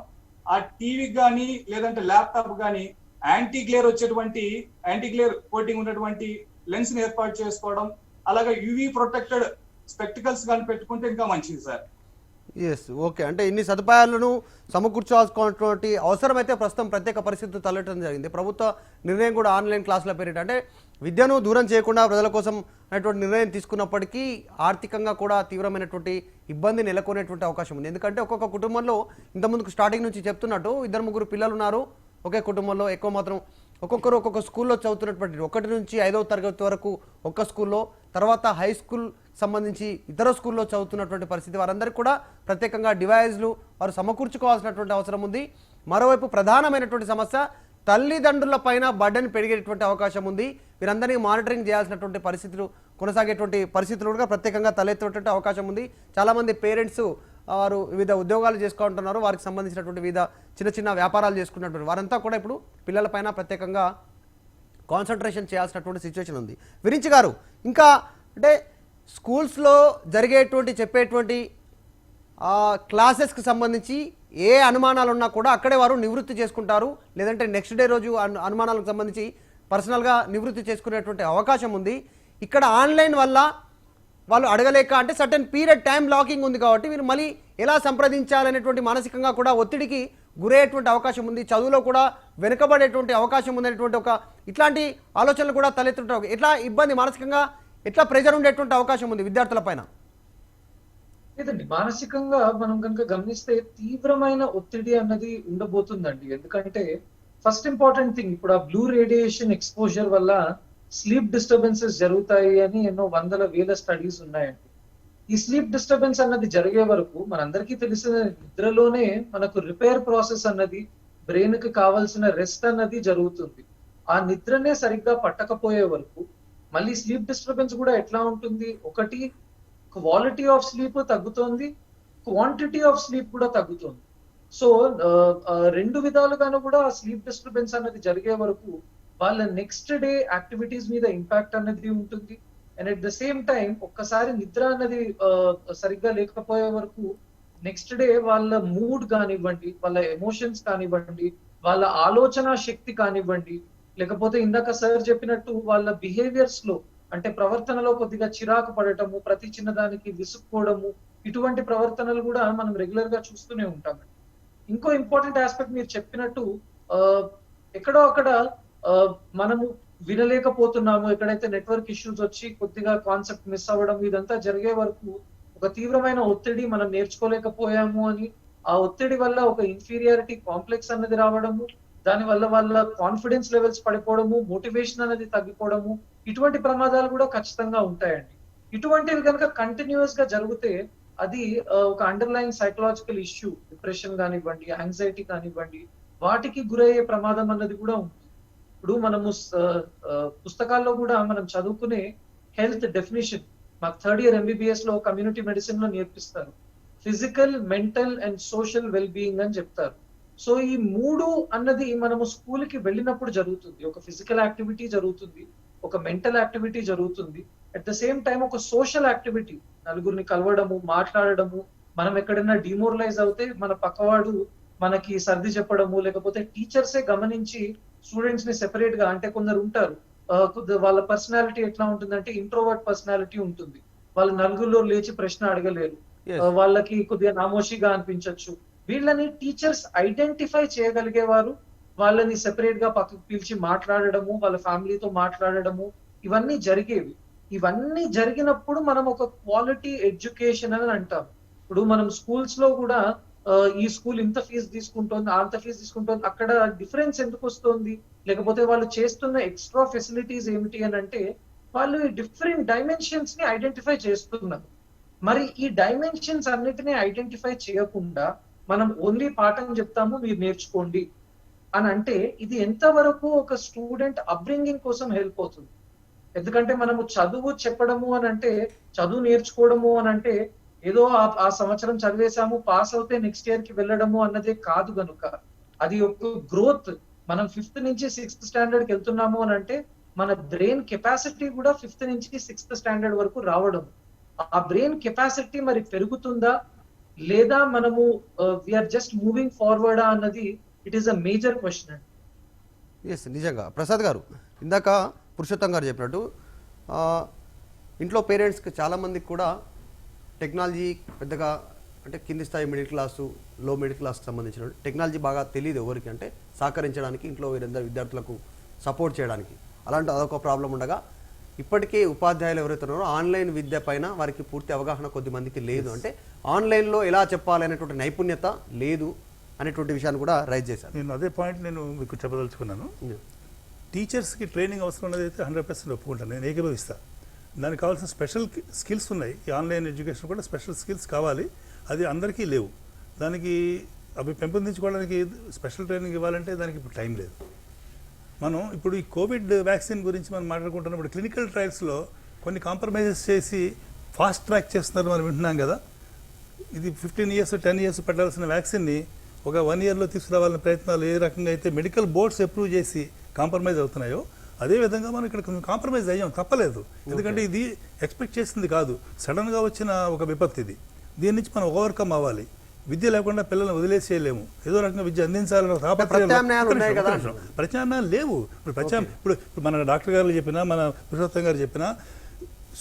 ఆ టీవీకి కానీ లేదంటే ల్యాప్టాప్ కానీ యాంటీ గ్లేర్ కోటింగ్ ఉన్నటువంటి లెన్స్ ని ఏర్పాటు చేసుకోవడం. అలాగే యూవీ ప్రొటెక్టెడ్ స్పెక్టికల్స్ కానీ పెట్టుకుంటే ఇంకా మంచిది సార్. Yes, okay. అంటే ఇన్ని సదుపాయాలను సమకూర్చాల్సినటువంటి అవసరం అయితే ప్రస్తుతం ప్రత్యేక పరిస్థితులు తలెట్టడం జరిగింది. ప్రభుత్వ నిర్ణయం కూడా ఆన్లైన్ క్లాసుల పేరిట అంటే విద్యను దూరం చేయకుండా ప్రజల కోసం అనేటువంటి నిర్ణయం తీసుకున్నప్పటికీ ఆర్థికంగా కూడా తీవ్రమైనటువంటి ఇబ్బంది నెలకొనేటువంటి అవకాశం ఉంది. ఎందుకంటే ఒక్కొక్క కుటుంబంలో ఇంతకుముందుకు స్టార్టింగ్ నుంచి చెప్తున్నట్టు 2-3 పిల్లలు ఉన్నారు ఒకే కుటుంబంలో. ఎక్కువ మాత్రం ఒక్కొక్కరు ఒక్కొక్క స్కూల్లో చదువుతున్నటువంటి 1 నుంచి 5వ తరగతి వరకు ఒక్క స్కూల్లో, తర్వాత హై స్కూల్ సంబంధించి ఇతర స్కూల్లో చదువుతున్నటువంటి పరిస్థితి. వారందరికీ కూడా ప్రత్యేకంగా డివైజ్లు వారు సమకూర్చుకోవాల్సినటువంటి అవసరం ఉంది. మరోవైపు ప్రధానమైనటువంటి సమస్య తల్లిదండ్రుల పైన బర్డెన్ పెరిగేటువంటి అవకాశం ఉంది. వీరందరినీ మానిటరింగ్ చేయాల్సినటువంటి పరిస్థితులు కొనసాగేటువంటి పరిస్థితులు కూడా ప్రత్యేకంగా తలెత్తేటువంటి అవకాశం ఉంది. చాలామంది పేరెంట్స్ వారు వివిధ ఉద్యోగాలు చేసుకుంటున్నారు, వారికి సంబంధించినటువంటి వివిధ చిన్న చిన్న వ్యాపారాలు చేసుకున్నటువంటి వారంతా కూడా ఇప్పుడు పిల్లలపైన ప్రత్యేకంగా కాన్సన్ట్రేషన్ చేయాల్సినటువంటి సిచ్యువేషన్ ఉంది. విరించి గారు, ఇంకా అంటే స్కూల్స్లో చెప్పేటువంటి క్లాసెస్కి సంబంధించి ఏ అనుమానాలు ఉన్నా కూడా అక్కడే వారు నివృత్తి చేసుకుంటారు, లేదంటే నెక్స్ట్ డే రోజు అనుమానాలకు సంబంధించి పర్సనల్గా నివృత్తి చేసుకునేటువంటి అవకాశం ఉంది. ఇక్కడ ఆన్లైన్ వల్ల వాళ్ళు అడగలేక అంటే సర్టెన్ పీరియడ్ టైం లాకింగ్ ఉంది కాబట్టి వీరు మళ్ళీ ఎలా సంప్రదించాలనేటువంటి మానసికంగా కూడా ఒత్తిడికి గురయ్యేటువంటి అవకాశం ఉంది. చదువులో కూడా వెనుకబడేటువంటి అవకాశం ఉందనేటువంటి ఇట్లాంటి ఆలోచనలు కూడా తలెత్తుంటారు. ఎట్లా ఇబ్బంది మానసికంగా ఎట్లా ప్రెజర్ ఉండేటువంటి అవకాశం ఉంది విద్యార్థుల పైన? లేదండి, మానసికంగా మనం కనుక గమనిస్తే తీవ్రమైన ఒత్తిడి అన్నది ఉండబోతుందండి. ఎందుకంటే ఫస్ట్ ఇంపార్టెంట్ థింగ్, ఇప్పుడు ఆ బ్లూ రేడియేషన్ ఎక్స్పోజర్ వల్ల స్లీప్ డిస్టర్బెన్సెస్ జరుగుతాయి అని ఎన్నో వందల వేల స్టడీస్ ఉన్నాయండి. ఈ స్లీప్ డిస్టర్బెన్స్ అన్నది జరిగే వరకు మనందరికీ తెలిసిన నిద్రలోనే మనకు రిపేర్ ప్రాసెస్ అన్నది, బ్రెయిన్ కి కావాల్సిన రెస్ట్ అన్నది జరుగుతుంది. ఆ నిద్రనే సరిగ్గా పట్టకపోయే వరకు మళ్ళీ స్లీప్ డిస్టర్బెన్స్ కూడా ఎట్లా ఉంటుంది, ఒకటి క్వాలిటీ ఆఫ్ స్లీప్ తగ్గుతోంది, క్వాంటిటీ ఆఫ్ స్లీప్ కూడా తగ్గుతుంది. సో 2 విధాలుగాను కూడా స్లీప్ డిస్టర్బెన్స్ అన్నది జరిగే వరకు వాళ్ళ నెక్స్ట్ డే యాక్టివిటీస్ మీద ఇంపాక్ట్ అన్నది ఉంటుంది. And at the same time ఒక్కసారి నిద్ర అన్నది సరిగ్గా లేకపోయే వరకు నెక్స్ట్ డే వాళ్ళ మూడ్ కానివ్వండి, వాళ్ళ ఎమోషన్స్ కానివ్వండి, వాళ్ళ ఆలోచన శక్తి కానివ్వండి, లేకపోతే ఇందాక సార్ చెప్పినట్టు వాళ్ళ బిహేవియర్స్ లో అంటే ప్రవర్తనలో కొద్దిగా చిరాకు పడటము, ప్రతి చిన్నదానికి విసుక్కోవడము, ఇటువంటి ప్రవర్తనలు కూడా మనం రెగ్యులర్ గా చూస్తూనే ఉంటామండి. ఇంకో ఇంపార్టెంట్ ఆస్పెక్ట్ మీరు చెప్పినట్టు ఎక్కడో అక్కడ మనము వినలేకపోతున్నాము, ఎక్కడైతే నెట్వర్క్ ఇష్యూస్ వచ్చి కొద్దిగా కాన్సెప్ట్ మిస్ అవ్వడం, ఇదంతా జరిగే వరకు ఒక తీవ్రమైన ఒత్తిడి మనం నేర్చుకోలేకపోయాము అని, ఆ ఒత్తిడి వల్ల ఒక ఇన్ఫీరియారిటీ కాంప్లెక్స్ అన్నది రావడము, దాని వల్ల వాళ్ళ కాన్ఫిడెన్స్ లెవెల్స్ పడిపోవడము, మోటివేషన్ అనేది తగ్గిపోవడము, ఇటువంటి ప్రమాదాలు కూడా ఖచ్చితంగా ఉంటాయండి. ఇటువంటివి కనుక కంటిన్యూస్ గా జరిగితే అది ఒక అండర్లైన్ సైకలాజికల్ ఇష్యూ, డిప్రెషన్ కానివ్వండి, యాంగ్జైటీ కానివ్వండి, వాటికి గురయ్యే ప్రమాదం అన్నది కూడా ఉంటుంది. ఇప్పుడు మనము పుస్తకాల్లో కూడా మనం చదువుకునే హెల్త్ డెఫినేషన్ మాకు 3rd ఇయర్ MBBS లో కమ్యూనిటీ మెడిసిన్ లో నేర్పిస్తారు. Physical, mental and social well being అని చెప్తారు. సో ఈ 3 అన్నది మనము స్కూల్ కి వెళ్ళినప్పుడు జరుగుతుంది. ఒక ఫిజికల్ యాక్టివిటీ జరుగుతుంది, ఒక మెంటల్ యాక్టివిటీ జరుగుతుంది, అట్ ద సేమ్ టైం ఒక సోషల్ యాక్టివిటీ, నలుగురిని కలవడము, మాట్లాడడము, మనం ఎక్కడైనా డిమోరలైజ్ అవుతే మన పక్కవాడు మనకి సర్ది చెప్పడము, లేకపోతే టీచర్సే గమనించి స్టూడెంట్స్ ని సెపరేట్ గా, అంటే కొందరు ఉంటారు వాళ్ళ పర్సనాలిటీ ఎట్లా ఉంటుందంటే ఇంట్రోవర్ట్ పర్సనాలిటీ ఉంటుంది, వాళ్ళు నలుగురిలో లేచి ప్రశ్న అడగలేరు, వాళ్ళకి కొద్దిగా నామోషిగా అనిపించవచ్చు. వీళ్ళని టీచర్స్ ఐడెంటిఫై చేయగలిగేవారు, వాళ్ళని సెపరేట్ గా పక్కకు పిలిచి మాట్లాడడము, వాళ్ళ ఫ్యామిలీతో మాట్లాడడము, ఇవన్నీ జరిగేవి. ఇవన్నీ జరిగినప్పుడు మనం ఒక క్వాలిటీ ఎడ్యుకేషన్ అని అంటాం. ఇప్పుడు మనం స్కూల్స్ లో కూడా ఈ స్కూల్ ఇంత ఫీజు తీసుకుంటోంది, అంత ఫీజు తీసుకుంటోంది, అక్కడ డిఫరెన్స్ ఎందుకు వస్తుంది, లేకపోతే వాళ్ళు చేస్తున్న ఎక్స్ట్రా ఫెసిలిటీస్ ఏమిటి అని అంటే వాళ్ళు డిఫరెంట్ డైమెన్షన్స్ ని ఐడెంటిఫై చేస్తున్నారు. మరి ఈ డైమెన్షన్స్ అన్నిటిని ఐడెంటిఫై చేయకుండా మనం ఓన్లీ పాఠం చెప్తాము, మీరు నేర్చుకోండి, అని అంటే ఇది ఎంతవరకు ఒక స్టూడెంట్ అప్బ్రింగింగ్ కోసం హెల్ప్ అవుతుంది? ఎందుకంటే మనము చదువు చెప్పడము అని అంటే, చదువు నేర్చుకోవడము అని అంటే ఏదో ఆ సంవత్సరం చదివేశాము పాస్ అవుతే నెక్స్ట్ ఇయర్ కి వెళ్ళడము అన్నదే కాదు గనుక అది ఒక గ్రోత్. మనం 5th నుంచి 6th స్టాండర్డ్ కి వెళ్తున్నాము అని అంటే మన బ్రెయిన్ కెపాసిటీ కూడా 5th నుంచి 6th స్టాండర్డ్ వరకు రావడం. ఆ బ్రెయిన్ కెపాసిటీ మరి పెరుగుతుందా లేదా మనము వీఆర్ జస్ట్ మూవింగ్ ఫార్వర్డా అన్నది it is a major question అండి. ఎస్, నిజంగా ప్రసాద్ గారు ఇందాక పురుషోత్తం గారు చెప్పినట్టు ఇంట్లో పేరెంట్స్కి చాలామందికి కూడా టెక్నాలజీ పెద్దగా అంటే కింది స్థాయి మిడిల్ క్లాసు లో మిడిల్ క్లాస్కి సంబంధించిన టెక్నాలజీ బాగా తెలియదు ఎవరికి, అంటే సహకరించడానికి ఇంట్లో వీరందరూ విద్యార్థులకు సపోర్ట్ చేయడానికి. అలాంటి అదొక ప్రాబ్లం ఉండగా ఇప్పటికే ఉపాధ్యాయులు ఎవరైతే ఉన్నారో ఆన్లైన్ విద్య పైన వారికి పూర్తి అవగాహన కొద్ది మందికి లేదు, అంటే ఆన్లైన్లో ఎలా చెప్పాలనేటువంటి నైపుణ్యత లేదు అనేటువంటి విషయాన్ని కూడా రైజ్ చేశారు. నేను అదే పాయింట్ నేను మీకు చెప్పదలుచుకున్నాను. టీచర్స్కి ట్రైనింగ్ అవసరం ఉన్నది అయితే 100% ఒప్పుకుంటాను, నేను ఏకీభవిస్తాను. దానికి కావాల్సిన స్పెషల్ స్కిల్స్ ఉన్నాయి. ఈ ఆన్లైన్ ఎడ్యుకేషన్ కూడా స్పెషల్ స్కిల్స్ కావాలి, అది అందరికీ లేవు. దానికి అవి పెంపొందించుకోవడానికి స్పెషల్ ట్రైనింగ్ ఇవ్వాలంటే దానికి ఇప్పుడు టైం లేదు. మనం ఇప్పుడు ఈ కోవిడ్ వ్యాక్సిన్ గురించి మనం మాట్లాడుకుంటున్నప్పుడు క్లినికల్ ట్రయల్స్లో కొన్ని కాంప్రమైజెస్ చేసి ఫాస్ట్ ట్రాక్ చేస్తున్నారు మనం వింటున్నాం కదా. ఇది 15 years 10 years పట్టాల్సిన వ్యాక్సిన్ని ఒక 1 yearలో తీసుకురావాలనే ప్రయత్నాలు ఏ రకంగా అయితే మెడికల్ బోర్డ్స్ అప్రూవ్ చేసి కాంప్రమైజ్ అవుతున్నాయో అదేవిధంగా మనం ఇక్కడ కొంచెం కాంప్రమైజ్ అయ్యాం, తప్పలేదు. ఎందుకంటే ఇది ఎక్స్పెక్ట్ చేసింది కాదు, సడన్గా వచ్చిన ఒక విపత్తు ఇది. దీని నుంచి మనం ఓవర్కమ్ అవ్వాలి. విద్య లేకుండా పిల్లల్ని వదిలేసేయలేము, ఏదో రకంగా విద్య అందించాలని ప్రత్యామ్నాయాలు లేవు. ఇప్పుడు మన డాక్టర్ గారు చెప్పినా మన పురుషోత్తం గారు చెప్పినా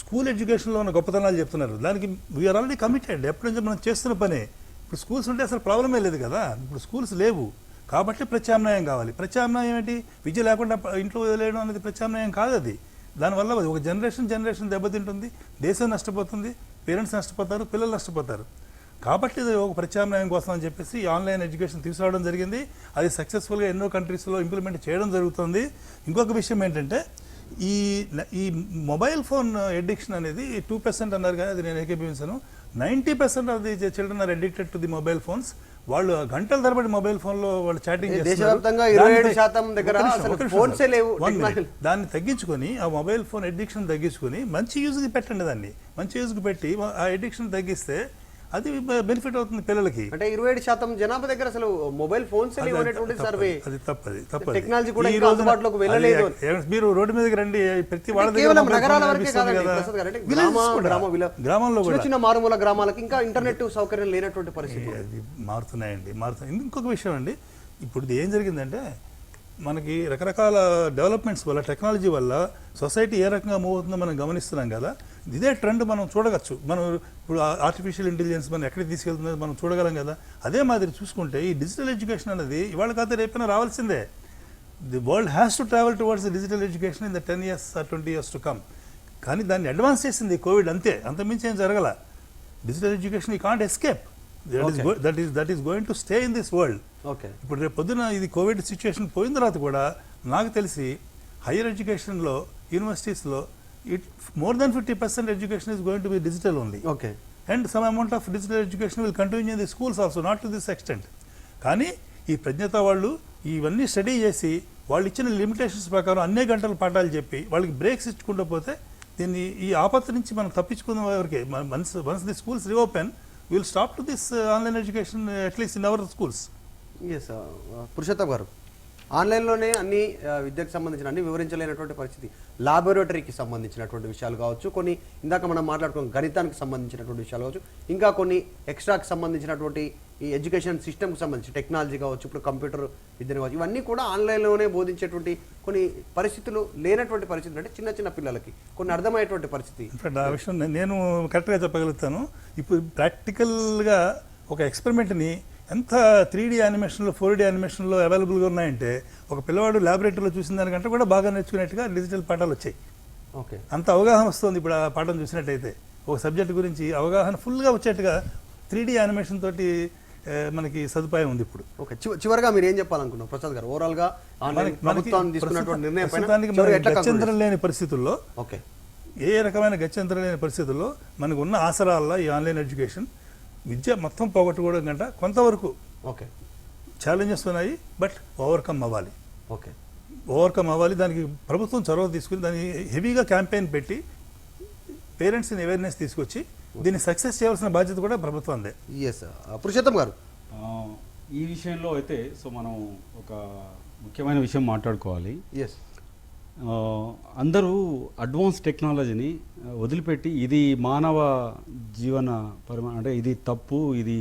స్కూల్ ఎడ్యుకేషన్లో ఉన్న గొప్పతనాలు చెప్తున్నారు. దానికి వీఆర్ ఆల్రెడీ కమిటెడ్, ఎప్పటి నుంచో మనం చేస్తున్న పనే. ఇప్పుడు స్కూల్స్ ఉంటే అసలు ప్రాబ్లమే లేదు కదా, ఇప్పుడు స్కూల్స్ లేవు కాబట్టి ప్రత్యామ్నాయం కావాలి. ప్రత్యామ్నాయం ఏంటి? విద్య లేకుండా ఇంట్లో వదిలేయడం అనేది ప్రత్యామ్నాయం కాదు. అది దానివల్ల ఒక జనరేషన్ దెబ్బతింటుంది, దేశం నష్టపోతుంది, పేరెంట్స్ నష్టపోతారు, పిల్లలు నష్టపోతారు. కాబట్టి ఇది ఒక ప్రత్యామ్నాయం కోసం అని చెప్పేసి ఆన్లైన్ ఎడ్యుకేషన్ తీసుకురావడం జరిగింది. అది సక్సెస్ఫుల్గా ఎన్నో కంట్రీస్లో ఇంప్లిమెంట్ చేయడం జరుగుతుంది. ఇంకొక విషయం ఏంటంటే ఈ మొబైల్ ఫోన్ ఎడిక్షన్ అనేది 2% అన్నారు కానీ అది నేను ఏకీభవించాను. 90% of the children are addicted to the mobile phones. వాళ్ళు గంటల తరబడి మొబైల్ ఫోన్లో వాళ్ళు చాటింగ్ చేస్తున్నారు. దాన్ని తగ్గించుకొని ఆ మొబైల్ ఫోన్ ఎడిక్షన్ తగ్గించుకొని మంచి యూజ్కి పెట్టండి. దాన్ని మంచి యూజ్కి పెట్టి ఆ ఎడిక్షన్ తగ్గిస్తే అది బెనిఫిట్ అవుతుంది పిల్లలకి. అంటే 27% జనాభా దగ్గర అసలు మొబైల్ ఫోన్స్ సర్వే. అది తప్పది. టెక్నాలజీ కూడా ఇంకా అందుబాటులోకి వెళ్ళలేదు. మీరు రోడ్డు మీదకి రండి, ప్రతి వాళ్ళ గ్రామాల్లో చిన్న మారుమూల గ్రామాలకు ఇంకా ఇంటర్నెట్ సౌకర్యం లేనటువంటి పరిస్థితి మారుతున్నాయండి. ఇంకొక విషయం అండి, ఇప్పుడు ఏం జరిగిందంటే మనకి రకరకాల డెవలప్మెంట్స్ వల్ల టెక్నాలజీ వల్ల సొసైటీ ఏ రకంగా మూవ్ అవుతుందో మనం గమనిస్తున్నాం కదా. ఇదే ట్రెండ్ మనం చూడవచ్చు. మనం ఇప్పుడు ఆర్టిఫిషియల్ ఇంటెలిజెన్స్ మనం ఎక్కడికి తీసుకెళ్తుందో మనం చూడగలం కదా. అదే మాదిరి చూసుకుంటే ఈ డిజిటల్ ఎడ్యుకేషన్ అనేది ఇవాళ కాదు రేపైనా రావాల్సిందే. The world has to travel towards the digital education in the 10 years or 20 years to come. కానీ దాన్ని అడ్వాన్స్ చేసింది కోవిడ్, అంతే, అంతమించి ఏం జరగల. Digital education you can't escape. That is going to stay in this world. ఇప్పుడు రేపు పొద్దున ఇది కోవిడ్ సిచ్యువేషన్ పోయిన తర్వాత కూడా నాకు తెలిసి హైయర్ ఎడ్యుకేషన్లో యూనివర్సిటీస్లో more than 50% education is going to be digital only. Okay. And some amount of digital education will continue in the schools also, not to this extent. కానీ ఈ ప్రజ్ఞత వాళ్ళు ఇవన్నీ స్టడీ చేసి వాళ్ళు ఇచ్చిన లిమిటేషన్స్ ప్రకారం అన్ని గంటల పాఠాలు చెప్పి వాళ్ళకి బ్రేక్స్ ఇచ్చుకుంటూ పోతే దీన్ని ఈ ఆపత్తు నుంచి మనం తప్పించుకున్న వరకే. Once the schools reopen will stop to this online education at least in our schools. Yes Purushottam గారు, ఆన్లైన్లోనే అన్ని విద్యకు సంబంధించిన అన్ని వివరించలేనటువంటి పరిస్థితి. లాబొరేటరీకి సంబంధించినటువంటి విషయాలు కావచ్చు, కొన్ని ఇందాక మనం మాట్లాడుకున్న గణితానికి సంబంధించినటువంటి విషయాలు కావచ్చు, ఇంకా కొన్ని ఎక్స్ట్రాకి సంబంధించినటువంటి ఈ ఎడ్యుకేషన్ సిస్టమ్కి సంబంధించి టెక్నాలజీ కావచ్చు, ఇప్పుడు కంప్యూటర్ విద్యను కావచ్చు, ఇవన్నీ కూడా ఆన్లైన్లోనే బోధించేటువంటి కొన్ని పరిస్థితులు లేనటువంటి పరిస్థితులు, అంటే చిన్న చిన్న పిల్లలకి కొన్ని అర్థమయ్యేటువంటి పరిస్థితి. ఇన్ఫాక్ట్ ఆ విషయం నేను కరెక్ట్గా చెప్పగలుగుతాను. ఇప్పుడు ప్రాక్టికల్గా ఒక ఎక్స్పెరిమెంట్ని ఎంత 3D యానిమేషన్లో 4D యానిమేషన్లో అవైలబుల్గా ఉన్నాయంటే ఒక పిల్లవాడు ల్యాబొరేటరీలో చూసిన దానికంటే కూడా బాగా నేర్చుకునేట్టుగా డిజిటల్ పాఠాలు వచ్చాయి. ఓకే, అంత అవగాహన వస్తుంది. ఇప్పుడు ఆ పాఠం చూసినట్టయితే ఒక సబ్జెక్ట్ గురించి అవగాహన ఫుల్గా వచ్చేట్టుగా 3D యానిమేషన్ తోటి మనకి సదుపాయం ఉంది ఇప్పుడు. ఓకే, చివరిగా మీరు ఏం చెప్పాలనుకున్నారు ప్రసాద్ గారు? ఓవరాల్గా గత్యంతరం లేని పరిస్థితుల్లో, ఓకే, ఏ రకమైన గత్యంతరం లేని పరిస్థితుల్లో మనకు ఉన్న ఆసరాల్లో ఈ ఆన్లైన్ ఎడ్యుకేషన్ విద్య మొత్తం పోగొట్టుకోవడం కంటే కొంతవరకు ఓకే ఛాలెంజెస్ ఉన్నాయి, బట్ ఓవర్కమ్ అవ్వాలి. ఓకే. దానికి ప్రభుత్వం చొరవ తీసుకుని దాన్ని హెవీగా క్యాంపెయిన్ పెట్టి పేరెంట్స్ని అవేర్నెస్ తీసుకొచ్చి దీన్ని సక్సెస్ చేయాల్సిన బాధ్యత కూడా ప్రభుత్వందే. ఎస్ పురుషోత్తం గారు, ఈ విషయంలో అయితే సో మనం ఒక ముఖ్యమైన విషయం మాట్లాడుకోవాలి. ఎస్ అందరూ అడ్వాన్స్ టెక్నాలజీని వదిలిపెట్టి ఇది మానవ జీవన అంటే ఇది తప్పు, ఇది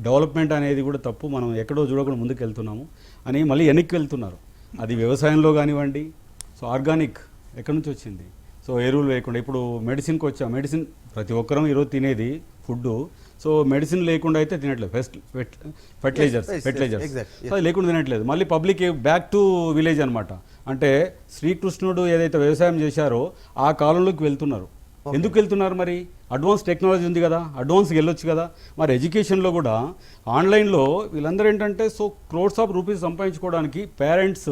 డెవలప్మెంట్ అనేది కూడా తప్పు, మనం ఎక్కడో చూడకుండా ముందుకు వెళ్తున్నాము అని మళ్ళీ వెనక్కి వెళ్తున్నారు. అది వ్యవసాయంలో కానివ్వండి, సో ఆర్గానిక్ ఎక్కడి నుంచి వచ్చింది, సో ఎరువులు వేయకుండా. ఇప్పుడు మెడిసిన్కి వచ్చా, మెడిసిన్ ప్రతి ఒక్కరం ఈరోజు తినేది ఫుడ్, సో మెడిసిన్ లేకుండా అయితే తినట్లేదు. Fertilisers exactly. అది లేకుండా తినట్లేదు. మళ్ళీ పబ్లిక్ బ్యాక్ టు విలేజ్ అనమాట. అంటే శ్రీకృష్ణుడు ఏదైతే వ్యవసాయం చేశారో ఆ కాలంలోకి వెళ్తున్నారు. ఎందుకు వెళ్తున్నారు? మరి అడ్వాన్స్ టెక్నాలజీ ఉంది కదా, అడ్వాన్స్కి వెళ్ళొచ్చు కదా. మరి ఎడ్యుకేషన్లో కూడా ఆన్లైన్లో వీళ్ళందరూ ఏంటంటే సో క్రోడ్స్ ఆఫ్ రూపీస్ సంపాదించుకోవడానికి పేరెంట్స్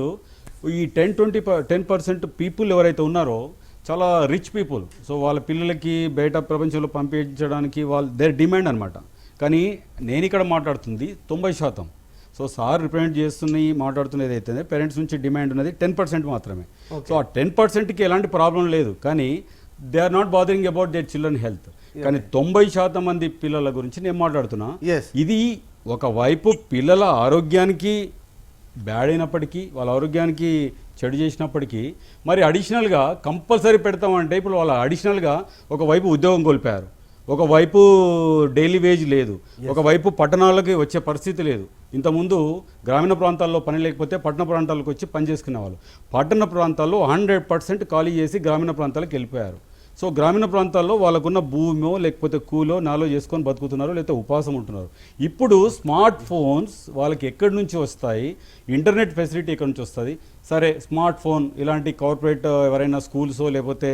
ఈ 10% పీపుల్ ఎవరైతే ఉన్నారో చాలా రిచ్ పీపుల్, సో వాళ్ళ పిల్లలకి బయట ప్రపంచంలో పంపించడానికి దేర్ డిమాండ్ అనమాట. కానీ నేను ఇక్కడ మాట్లాడుతుంది 90%. సో సార్ రిప్రజెంట్ చేస్తున్న మాట్లాడుతున్నది అయితే పేరెంట్స్ నుంచి డిమాండ్ ఉన్నది 10% మాత్రమే. సో ఆ 10%కి ఎలాంటి ప్రాబ్లం లేదు, కానీ they are not bothering about their children health. కానీ 90% మంది పిల్లల గురించి నేను మాట్లాడుతున్నా. ఇది ఒకవైపు పిల్లల ఆరోగ్యానికి బ్యాడ్ అయినప్పటికీ, వాళ్ళ ఆరోగ్యానికి చెడు చేసినప్పటికీ, మరి అడిషనల్గా కంపల్సరీ పెడతామంటే ఇప్పుడు వాళ్ళ అడిషనల్గా ఒకవైపు ఉద్యోగం కోల్పోయారు, ఒకవైపు డైలీ వేజ్ లేదు, ఒకవైపు పట్టణాలకి వచ్చే పరిస్థితి లేదు. ఇంతకుముందు గ్రామీణ ప్రాంతాల్లో పని లేకపోతే పట్టణ ప్రాంతాలకు వచ్చి పని చేసుకునేవాళ్ళు. పట్టణ ప్రాంతాల్లో 100% ఖాళీ చేసి గ్రామీణ ప్రాంతాలకు వెళ్ళిపోయారు. సో గ్రామీణ ప్రాంతాల్లో వాళ్ళకున్న భూమో లేకపోతే కూలో నాలో చేసుకొని బతుకుతున్నారు, లేకపోతే ఉపవాసం ఉంటున్నారు. ఇప్పుడు స్మార్ట్ ఫోన్స్ వాళ్ళకి ఎక్కడి నుంచి వస్తాయి, ఇంటర్నెట్ ఫెసిలిటీ ఎక్కడి నుంచి వస్తుంది? సరే, స్మార్ట్ ఫోన్ ఇలాంటి కార్పొరేట్ ఎవరైనా స్కూల్సో లేకపోతే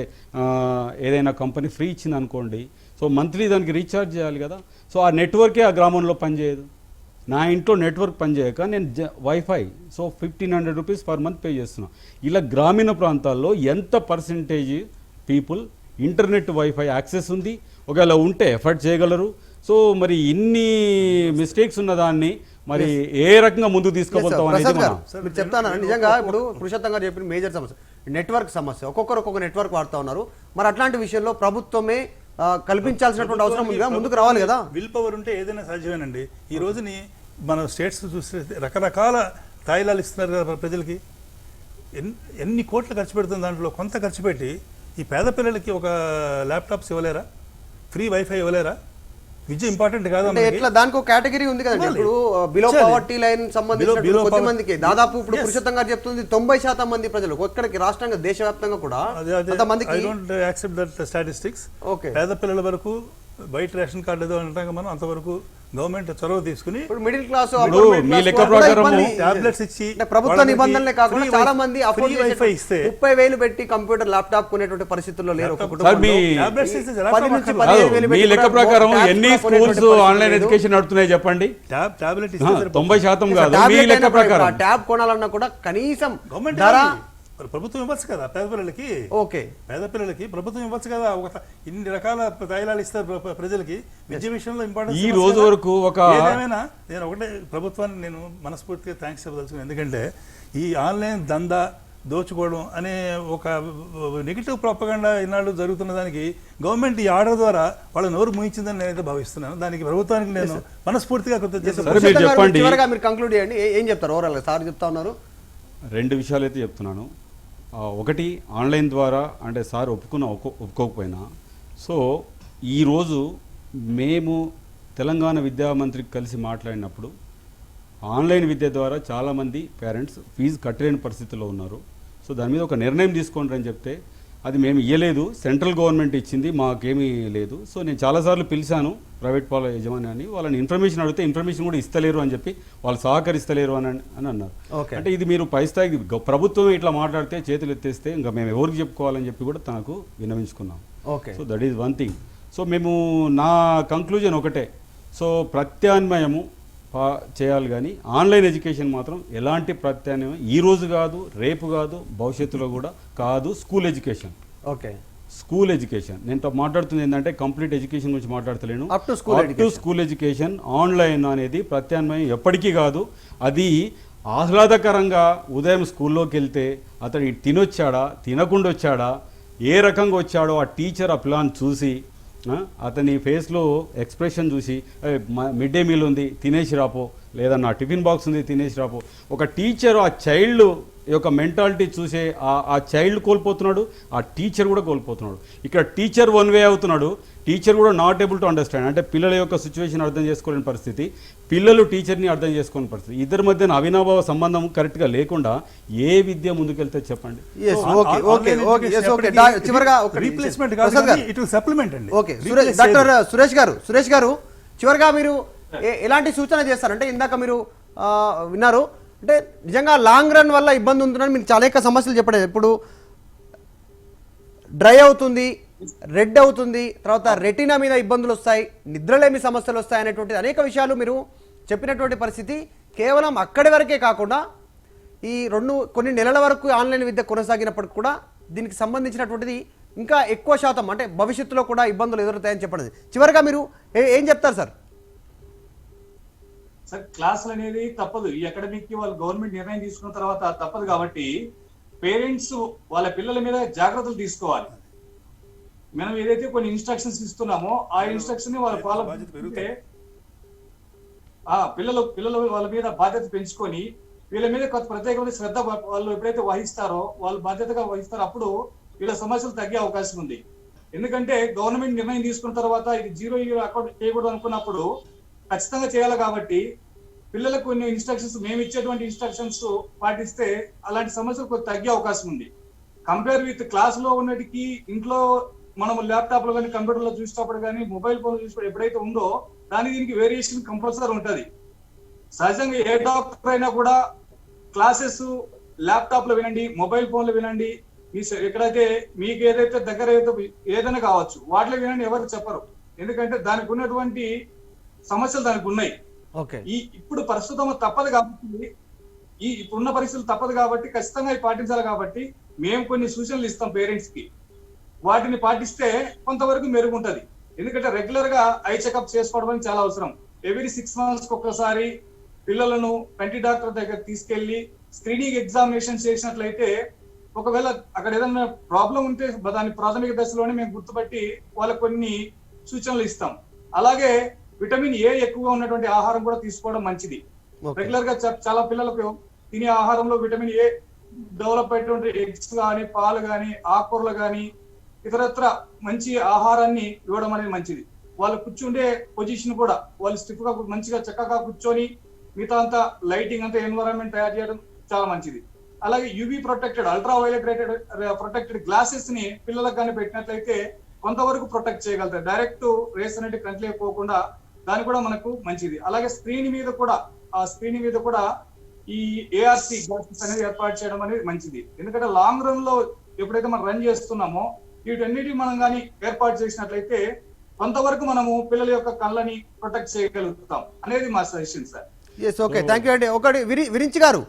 ఏదైనా కంపెనీ ఫ్రీ ఇచ్చింది అనుకోండి, సో మంత్లీ దానికి రీఛార్జ్ చేయాలి కదా. సో ఆ నెట్వర్కే ఆ గ్రామంలో పనిచేయదు. నా ఇంట్లో నెట్వర్క్ పనిచేయక నేను wifi so 1500 rupees per month pay చేస్తున్నాను. ఇలా గ్రామీణ ప్రాంతాల్లో ఎంత percentage people internet wifi access ఉంది, ఒకవేళ ఉంటే ఎఫర్ట్ చేయగలరు? సో మరి ఇన్ని మిస్టేక్స్ ఉన్న దాన్ని మరి ఏ రకంగా ముందుకు తీసుకుపోతాం అనేది మీరు చెప్తాను. నిజంగా ఇప్పుడు పురుషోత్తం గారు చెప్పిన మేజర్ సమస్య నెట్వర్క్ సమస్య. ఒక్కొక్కరు ఒక్కొక్క నెట్వర్క్ వాడుతూ ఉన్నారు. మరి అట్లాంటి విషయంలో ప్రభుత్వమే కల్పించాల్సినటువంటి అవసరం ఉంది కదా, ముందుకు రావాలి కదా. విల్ పవర్ ఉంటే ఏదైనా సాధ్యమేనండి. ఈ రోజుని మన స్టేట్స్ చూస్తే రకరకాల తాయిలాలు ఇస్తున్నారు కదా ప్రజలకి. ఎన్ని కోట్లు ఖర్చు పెడుతుంది, దాంట్లో కొంత ఖర్చు పెట్టి ఈ పేద పిల్లలకి ఒక ల్యాప్టాప్స్ ఇవ్వలేరా, ఫ్రీ వైఫై ఇవ్వలేరా? విద్య ఇంపార్టెంట్ కాదా? ఎట్లా దానికి ఒక కేటగిరీ ఉంది కదండి. ఇప్పుడు బిలో పవర్టీ లైన్ సంబంధించిన కొద్ది మందికి దాదాపు ఇప్పుడు పురుషోత్తం గారు చెప్తుంది 90% మంది ప్రజలు ఇక్కడికి రాష్ట్రంగా దేశవ్యాప్తంగా కూడా మందికి. I don't accept that statistics. పేద పిల్లల వరకు బయట రేషన్ కార్డు ఏదో అంటాం మనం, అంతవరకు గవర్నమెంట్ చొరవ తీసుకుని మిడిల్ క్లాస్ మీ లెక్క ప్రకారం టాబ్లెట్స్ ఇచ్చి ప్రభుత్వ నిబంధనలే కాకుండా చాలా మంది 30,000 పెట్టి కంప్యూటర్ ల్యాప్టాప్ కొనేటువంటి పరిస్థితుల్లో లేరు. మీ లెక్క ప్రకారం ఎన్ని స్కూల్స్ ఆన్లైన్ ఎడ్యుకేషన్ నడుతున్నాయి చెప్పండి? 90% కాదు. మీ లెక్క ప్రకారం ట్యాబ్ కొనాలన్నా కూడా కనీసం ప్రభుత్వం ఇవ్వచ్చు కదా పేద పిల్లలకి. ఓకే, పేద పిల్లలకి ప్రభుత్వం ఇవ్వచ్చు కదా. ఇన్ని రకాల తాయిలాలు ఇస్తారు ప్రజలకి విద్య విషయంలో. ఇంపార్టెంట్ ఈ రోజు వరకు ఏదేమైనా నేను ఒకటే ప్రభుత్వాన్ని నేను మనస్ఫూర్తిగా థ్యాంక్స్ చెప్పదలుచుకున్నాను. ఎందుకంటే ఈ ఆన్లైన్ దందా దోచుకోవడం అనే ఒక నెగిటివ్ ప్రాపగండా ఈనాడు జరుగుతున్న దానికి గవర్నమెంట్ ఈ ఆర్డర్ ద్వారా వాళ్ళ నోరు ముయించిందని నేనైతే భావిస్తున్నాను. దానికి ప్రభుత్వానికి నేను మనస్ఫూర్తిగా చెప్పండి. మీరు కంక్లూడ్ చేయండి, ఏం చెప్తారు ఓవరాల్? సార్ చెప్తా ఉన్నారు. 2 విషయాలు అయితే చెప్తున్నాను. ఒకటి, ఆన్లైన్ ద్వారా అంటే సార్ ఒప్పుకోకపోయినా, సో ఈరోజు మేము తెలంగాణ విద్యామంత్రికి కలిసి మాట్లాడినప్పుడు ఆన్లైన్ విద్య ద్వారా చాలామంది పేరెంట్స్ ఫీజు కట్టలేని పరిస్థితుల్లో ఉన్నారు. సో దాని మీద ఒక నిర్ణయం తీసుకోండి అని చెప్తే అది మేము ఇవ్వలేదు, సెంట్రల్ గవర్నమెంట్ ఇచ్చింది, మాకేమీ లేదు. సో నేను చాలాసార్లు పిలిచాను ప్రైవేట్ పాల యజమాని, వాళ్ళని ఇన్ఫర్మేషన్ అడిగితే ఇన్ఫర్మేషన్ కూడా ఇస్తలేరు అని చెప్పి, వాళ్ళు సహకరిస్తలేరు అని అన్నారు. అంటే ఇది మీరు పై స్థాయికి ప్రభుత్వం ఇట్లా మాట్లాడితే చేతులు ఎత్తేస్తే ఇంకా మేము ఎవరికి చెప్పుకోవాలని చెప్పి కూడా తనకు విన్నవించుకున్నాం. So that is one thing. So మేము నా కంక్లూజన్ ఒకటే, సో ప్రత్యామ్నాయము చేయాలి, కానీ ఆన్లైన్ ఎడ్యుకేషన్ మాత్రం ఎలాంటి ప్రత్యామ్నాయం ఈ రోజు కాదు, రేపు కాదు, భవిష్యత్తులో కూడా కాదు. School education school education. నేను మాట్లాడుతుంది ఏంటంటే కంప్లీట్ ఎడ్యుకేషన్ గురించి మాట్లాడతలేను. Up to school education. School education online అనేది ప్రత్యామ్నాయం ఎప్పటికీ కాదు. అది ఆహ్లాదకరంగా ఉదయం స్కూల్లోకి వెళ్తే అతను తినొచ్చాడా తినకుండా వచ్చాడా ఏ రకంగా వచ్చాడో ఆ టీచర్ ఆ పిల్లని చూసి అతని ఫేస్లో ఎక్స్ప్రెషన్ చూసి మిడ్ డే మీల్ ఉంది తినేసి రాపో, లేదా నా టిఫిన్ బాక్స్ ఉంది తినేసి రాపో, ఒక టీచర్ ఆ చైల్డ్ యొక్క మెంటాలిటీ చూసే ఆ చైల్డ్ కోల్పోతున్నాడు, ఆ టీచర్ కూడా కోల్పోతున్నాడు. ఇక్కడ టీచర్ వన్ వే అవుతున్నాడు, టీచర్ కూడా నాట్ ఏబుల్ టు అండర్స్టాండ్. అంటే పిల్లల యొక్క సిచ్యువేషన్ అర్థం చేసుకోలేని పరిస్థితి, పిల్లలు టీచర్ని అర్థం చేసుకోలేని పరిస్థితి. ఇద్దరి మధ్యన అవినాభావ సంబంధం కరెక్ట్గా లేకుండా ఏ విద్య ముందుకెళ్తే చెప్పండి. రీప్లేస్మెంట్ సప్లిమెంట్ అండి. ఓకే డాక్టర్ సురేష్ గారు చివరిగా మీరు ఎలాంటి సూచన చేస్తారంటే ఇందాక మీరు విన్నారు అంటే నిజంగా లాంగ్ రన్ వల్ల ఇబ్బంది ఉంటుందని మీరు చాలా ఎక్కువ సమస్యలు చెప్పలేదు. ఇప్పుడు డ్రై అవుతుంది, రెడ్ అవుతుంది, తర్వాత రెటీనా మీద ఇబ్బందులు వస్తాయి, నిద్రలేమి సమస్యలు వస్తాయి అనేటువంటి అనేక విషయాలు మీరు చెప్పినటువంటి పరిస్థితి. కేవలం అక్కడి వరకే కాకుండా ఈ కొన్ని నెలల వరకు ఆన్లైన్ విద్య కొనసాగినప్పటికి కూడా దీనికి సంబంధించినటువంటిది ఇంకా ఎక్కువ శాతం అంటే భవిష్యత్తులో కూడా ఇబ్బందులు ఎదురుతాయని చెప్పండి. చివరిగా మీరు ఏం చెప్తారు సార్? సార్ క్లాసులు అనేది తప్పదు, ఈ అకాడమిక్ వాళ్ళు గవర్నమెంట్ నిర్ణయం తీసుకున్న తర్వాత తప్పదు కాబట్టి పేరెంట్స్ వాళ్ళ పిల్లల మీద జాగ్రత్తలు తీసుకోవాలి. మనం ఏదైతే కొన్ని ఇన్స్ట్రక్షన్స్ ఇస్తున్నామో ఆ ఇన్స్ట్రక్షన్ ని వాళ్ళు ఫాలో చేస్తే పిల్లలు వాళ్ళ మీద బాధ్యత పెంచుకొని వీళ్ళ మీద ప్రత్యేకమైన శ్రద్ధ వాళ్ళు ఎప్పుడైతే వహిస్తారో వాళ్ళు బాధ్యతగా వహిస్తారో అప్పుడు వీళ్ళ సమస్యలు తగ్గే అవకాశం ఉంది. ఎందుకంటే గవర్నమెంట్ నిర్ణయం తీసుకున్న తర్వాత ఇది 0 ఇయర్ అకౌంట్ చేయకూడదు అనుకున్నప్పుడు ఖచ్చితంగా చేయాలి కాబట్టి పిల్లలకు కొన్ని ఇన్స్ట్రక్షన్స్ మేము ఇచ్చేటువంటి ఇన్స్ట్రక్షన్స్ పాటిస్తే అలాంటి సమస్యలు కొంచెం తగ్గే అవకాశం ఉంది. కంపేర్ విత్ క్లాస్ లో ఉన్నటికి ఇంట్లో మనం ల్యాప్టాప్ లో కానీ కంప్యూటర్ లో చూసేటప్పుడు కానీ మొబైల్ ఫోన్ చూసినప్పుడు ఎప్పుడైతే ఉందో దీనికి వేరియేషన్ కంపల్సరీ ఉంటది. సహజంగా ఏ డాక్టర్ అయినా కూడా క్లాసెస్ ల్యాప్టాప్ లో వినండి, మొబైల్ ఫోన్ లో వినండి, ఎక్కడైతే మీకు ఏదైతే దగ్గర ఏదైనా కావచ్చు వాటిలో వినండి, ఎవరు చెప్పరు. ఎందుకంటే దానికి ఉన్నటువంటి సమస్యలు దానికి ఉన్నాయి. ఇప్పుడు ప్రస్తుతం తప్పదు కాబట్టి ఇప్పుడున్న పరిస్థితులు తప్పదు కాబట్టి ఖచ్చితంగా పాటించాలి కాబట్టి మేము కొన్ని సూచనలు ఇస్తాం పేరెంట్స్ కి. వాటిని పాటిస్తే కొంతవరకు మెరుగుంటది. ఎందుకంటే రెగ్యులర్ గా ఐ చెకప్ చేసుకోవడం చాలా అవసరం. ఎవ్రీ 6 months ఒక్కసారి పిల్లలను కంటి డాక్టర్ దగ్గర తీసుకెళ్లి స్క్రీనింగ్ ఎగ్జామినేషన్ చేసినట్లయితే ఒకవేళ అక్కడ ఏదైనా ప్రాబ్లం ఉంటే దాని ప్రాథమిక దశలోనే మేము గుర్తుపట్టి వాళ్ళకి కొన్ని సూచనలు ఇస్తాం. అలాగే విటమిన్ ఏ ఎక్కువగా ఉన్నటువంటి ఆహారం కూడా తీసుకోవడం మంచిది. రెగ్యులర్ గా చాలా పిల్లలకు తినే ఆహారంలో విటమిన్ ఏ డెవలప్ అయ్యేటువంటి ఎగ్స్ కానీ, పాలు కానీ, ఆకుకూరలు కానీ, ఇతరత్ర మంచి ఆహారాన్ని ఇవ్వడం అనేది మంచిది. వాళ్ళు కూర్చుండే పొజిషన్ కూడా వాళ్ళు స్టిఫ్ గా మంచిగా చక్కగా కూర్చొని మిగతా అంతా లైటింగ్ అంతా ఎన్విరాన్మెంట్ తయారు చేయడం చాలా మంచిది. అలాగే UV protected, ultra violet protected glasses ని పిల్లలకు కానీ పెట్టినట్లయితే కొంతవరకు ప్రొటెక్ట్ చేయగలుగుతాయి. డైరెక్ట్ రేస్ అనేది కంట్లే పోకుండా దాని కూడా మనకు మంచిది. అలాగే స్క్రీన్ మీద కూడా ఈ ఏఆర్సి గ్లాసెస్ అనేది ఏర్పాటు చేయడం అనేది మంచిది. ఎందుకంటే లాంగ్ రన్ లో ఎప్పుడైతే మనం రన్ చేస్తున్నామో వీటన్నిటి మనం కానీ ఏర్పాటు చేసినట్లయితే కొంతవరకు మనము పిల్లల యొక్క కళ్ళని ప్రొటెక్ట్ చేయగలుగుతాం అనేది మా suggestion sir. Okay, thank you అండి. ఒకటి విరించి గారు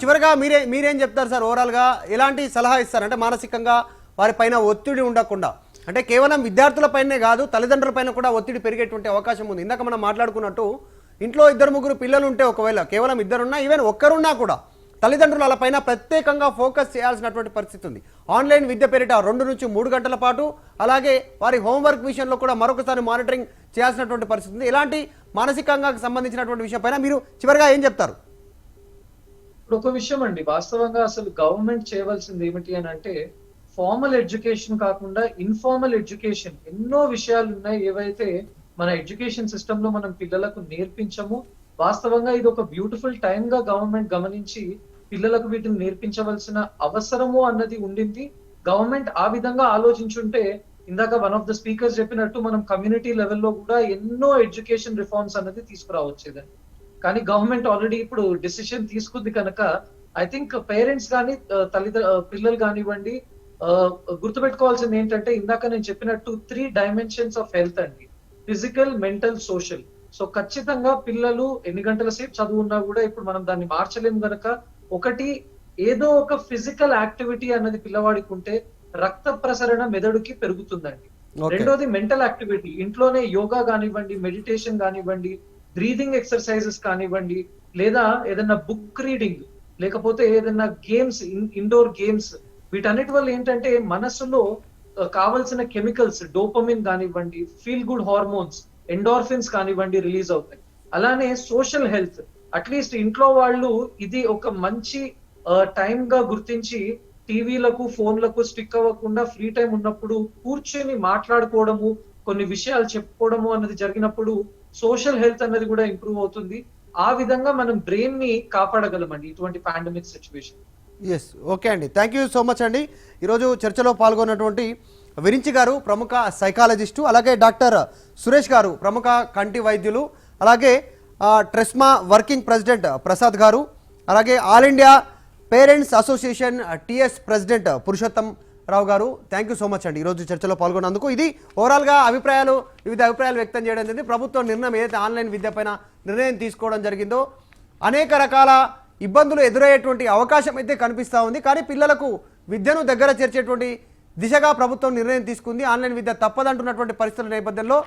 చివరిగా మీరేం చెప్తారు సార్? ఓవరాల్ గా ఎలాంటి సలహా ఇస్తారు అంటే మానసికంగా వారి పైన ఒత్తిడి ఉండకుండా, అంటే కేవలం విద్యార్థుల పైనే కాదు తల్లిదండ్రుల పైన కూడా ఒత్తిడి పెరిగేటువంటి అవకాశం ఉంది. ఇందాక మనం మాట్లాడుకున్నట్టు ఇంట్లో 2-3 పిల్లలు ఉంటే ఒకవేళ కేవలం 2 ఈవెన్ ఒక్కరున్నా కూడా తల్లిదండ్రులు వాళ్ళ పైన ప్రత్యేకంగా ఫోకస్ చేయాల్సినటువంటి పరిస్థితి ఉంది. ఆన్లైన్ విద్య పేరిట 2 నుంచి 3 గంటల పాటు, అలాగే వారి హోంవర్క్ విషయంలో కూడా మరొకసారి మానిటరింగ్ చేయాల్సినటువంటి పరిస్థితి ఉంది. ఇలాంటి మానసికంగా సంబంధించినటువంటి విషయం పైన మీరు చివరిగా ఏం చెప్తారు? ఇప్పుడు ఒక విషయం అండి, వాస్తవంగా అసలు గవర్నమెంట్ చేయవలసింది ఏమిటి అని అంటే ఫార్మల్ ఎడ్యుకేషన్ కాకుండా ఇన్ఫార్మల్ ఎడ్యుకేషన్ ఎన్నో విషయాలు ఉన్నాయి ఏవైతే మన ఎడ్యుకేషన్ సిస్టమ్ లో మనం పిల్లలకు నేర్పించము. వాస్తవంగా ఇది ఒక బ్యూటిఫుల్ టైం గా గవర్నమెంట్ గమనించి పిల్లలకు వీటిని నేర్పించవలసిన అవసరము అన్నది ఉండింది. గవర్నమెంట్ ఆ విధంగా ఆలోచించుంటే ఇందాక వన్ ఆఫ్ ద స్పీకర్స్ చెప్పినట్టు మనం కమ్యూనిటీ లెవెల్లో కూడా ఎన్నో ఎడ్యుకేషన్ రిఫార్మ్స్ అన్నది తీసుకురావచ్చేదండి. కానీ గవర్నమెంట్ ఆల్రెడీ ఇప్పుడు డిసిషన్ తీసుకుంది కనుక ఐ థింక్ పేరెంట్స్ కానీ పిల్లలు కానివ్వండి గుర్తుపెట్టుకోవాల్సింది ఏంటంటే ఇందాక నేను చెప్పినట్టు 3 dimensions ఆఫ్ హెల్త్ అండి, ఫిజికల్, మెంటల్, సోషల్. సో ఖచ్చితంగా పిల్లలు ఎన్ని గంటల సేపు చదువున్నా కూడా ఇప్పుడు మనం దాన్ని మార్చలేము కనుక ఒకటి ఏదో ఒక ఫిజికల్ యాక్టివిటీ అన్నది పిల్లవాడికి ఉంటే రక్త ప్రసరణ మెదడుకి పెరుగుతుందండి. Okay. రెండోది మెంటల్ యాక్టివిటీ, ఇంట్లోనే యోగా కానివ్వండి, మెడిటేషన్ కానివ్వండి, బ్రీదింగ్ ఎక్సర్సైజెస్ కానివ్వండి, లేదా ఏదైనా బుక్ రీడింగ్, లేకపోతే ఏదైనా గేమ్స్, ఇండోర్ గేమ్స్, వీటన్నిటి వల్ల ఏంటంటే మనసులో కావలసిన కెమికల్స్, డోపమిన్ కానివ్వండి, ఫీల్ గుడ్ హార్మోన్స్, ఎండోర్ఫిన్స్ కానివ్వండి రిలీజ్ అవుతాయి. అలానే సోషల్ హెల్త్, అట్లీస్ట్ ఇంట్లో వాళ్ళు ఇది ఒక మంచి టైం గా గుర్తించి టీవీలకు ఫోన్లకు స్టిక్ అవ్వకుండా ఫ్రీ టైం ఉన్నప్పుడు కూర్చొని మాట్లాడుకోవడము, కొన్ని విషయాలు చెప్పుకోవడము అన్నది జరిగినప్పుడు సోషల్ హెల్త్ అన్నది కూడా ఇంప్రూవ్ అవుతుంది. ఆ విధంగా మనం బ్రెయిన్ ని కాపాడగలమండి ఇటువంటి పాండమిక్ సిచ్యువేషన్. ఎస్, ఓకే అండి, థ్యాంక్ యూ సో మచ్ అండి. ఈరోజు చర్చలో పాల్గొన్నటువంటి విరించి గారు ప్రముఖ సైకాలజిస్టు, అలాగే డాక్టర్ సురేష్ గారు ప్రముఖ కంటి వైద్యులు, అలాగే ట్రెస్మా వర్కింగ్ ప్రెసిడెంట్ ప్రసాద్ గారు, అలాగే all India parents association TS president Purushottam Rao గారు, థ్యాంక్ యూ సో మచ్ అండి ఈరోజు చర్చలో పాల్గొన్నందుకు. ఇది ఓవరాల్గా వివిధ అభిప్రాయాలు వ్యక్తం చేయడం జరిగింది. ప్రభుత్వం నిర్ణయం ఏదైతే ఆన్లైన్ విద్య పైన నిర్ణయం తీసుకోవడం జరిగిందో అనేక రకాల ఇబ్బందులు ఎదురయ్యేటువంటి అవకాశం అయితే కనిపిస్తూ ఉంది. కానీ పిల్లలకు విద్యను దగ్గర చేర్చేటువంటి దిశగా ప్రభుత్వం నిర్ణయం తీసుకుంది. ఆన్లైన్ విద్య తప్పదంటున్నటువంటి పరిస్థితుల నేపథ్యంలో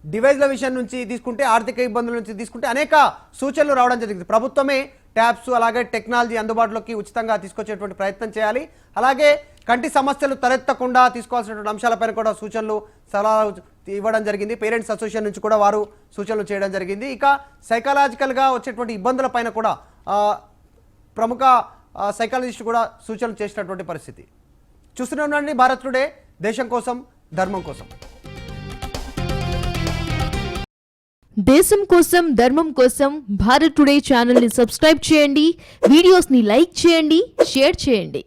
డివైజ్ల విషయం నుంచి తీసుకుంటే, ఆర్థిక ఇబ్బందుల నుంచి తీసుకుంటే అనేక సూచనలు రావడం జరిగింది. ప్రభుత్వమే ట్యాబ్స్ అలాగే టెక్నాలజీ అందుబాటులోకి ఉచితంగా తీసుకొచ్చేటువంటి ప్రయత్నం చేయాలి. అలాగే కంటి సమస్యలు తలెత్తకుండా తీసుకోవాల్సినటువంటి అంశాలపైన కూడా సూచనలు సలహాలు ఇవ్వడం జరిగింది. పేరెంట్స్ అసోసియేషన్ నుంచి కూడా వారు సూచనలు చేయడం జరిగింది. ఇక సైకలాజికల్గా వచ్చేటువంటి ఇబ్బందులపైన కూడా ప్రముఖ సైకాలజిస్ట్ కూడా సూచనలు చేసినటువంటి పరిస్థితి. చూస్తూనే ఉండండి భారత్ టుడే, దేశం కోసం ధర్మం కోసం. దేశం కోసం ధర్మం కోసం భారత్ టుడే ఛానల్ ని సబ్స్క్రైబ్ చేయండి, వీడియోస్ ని లైక్ చేయండి, షేర్ చేయండి.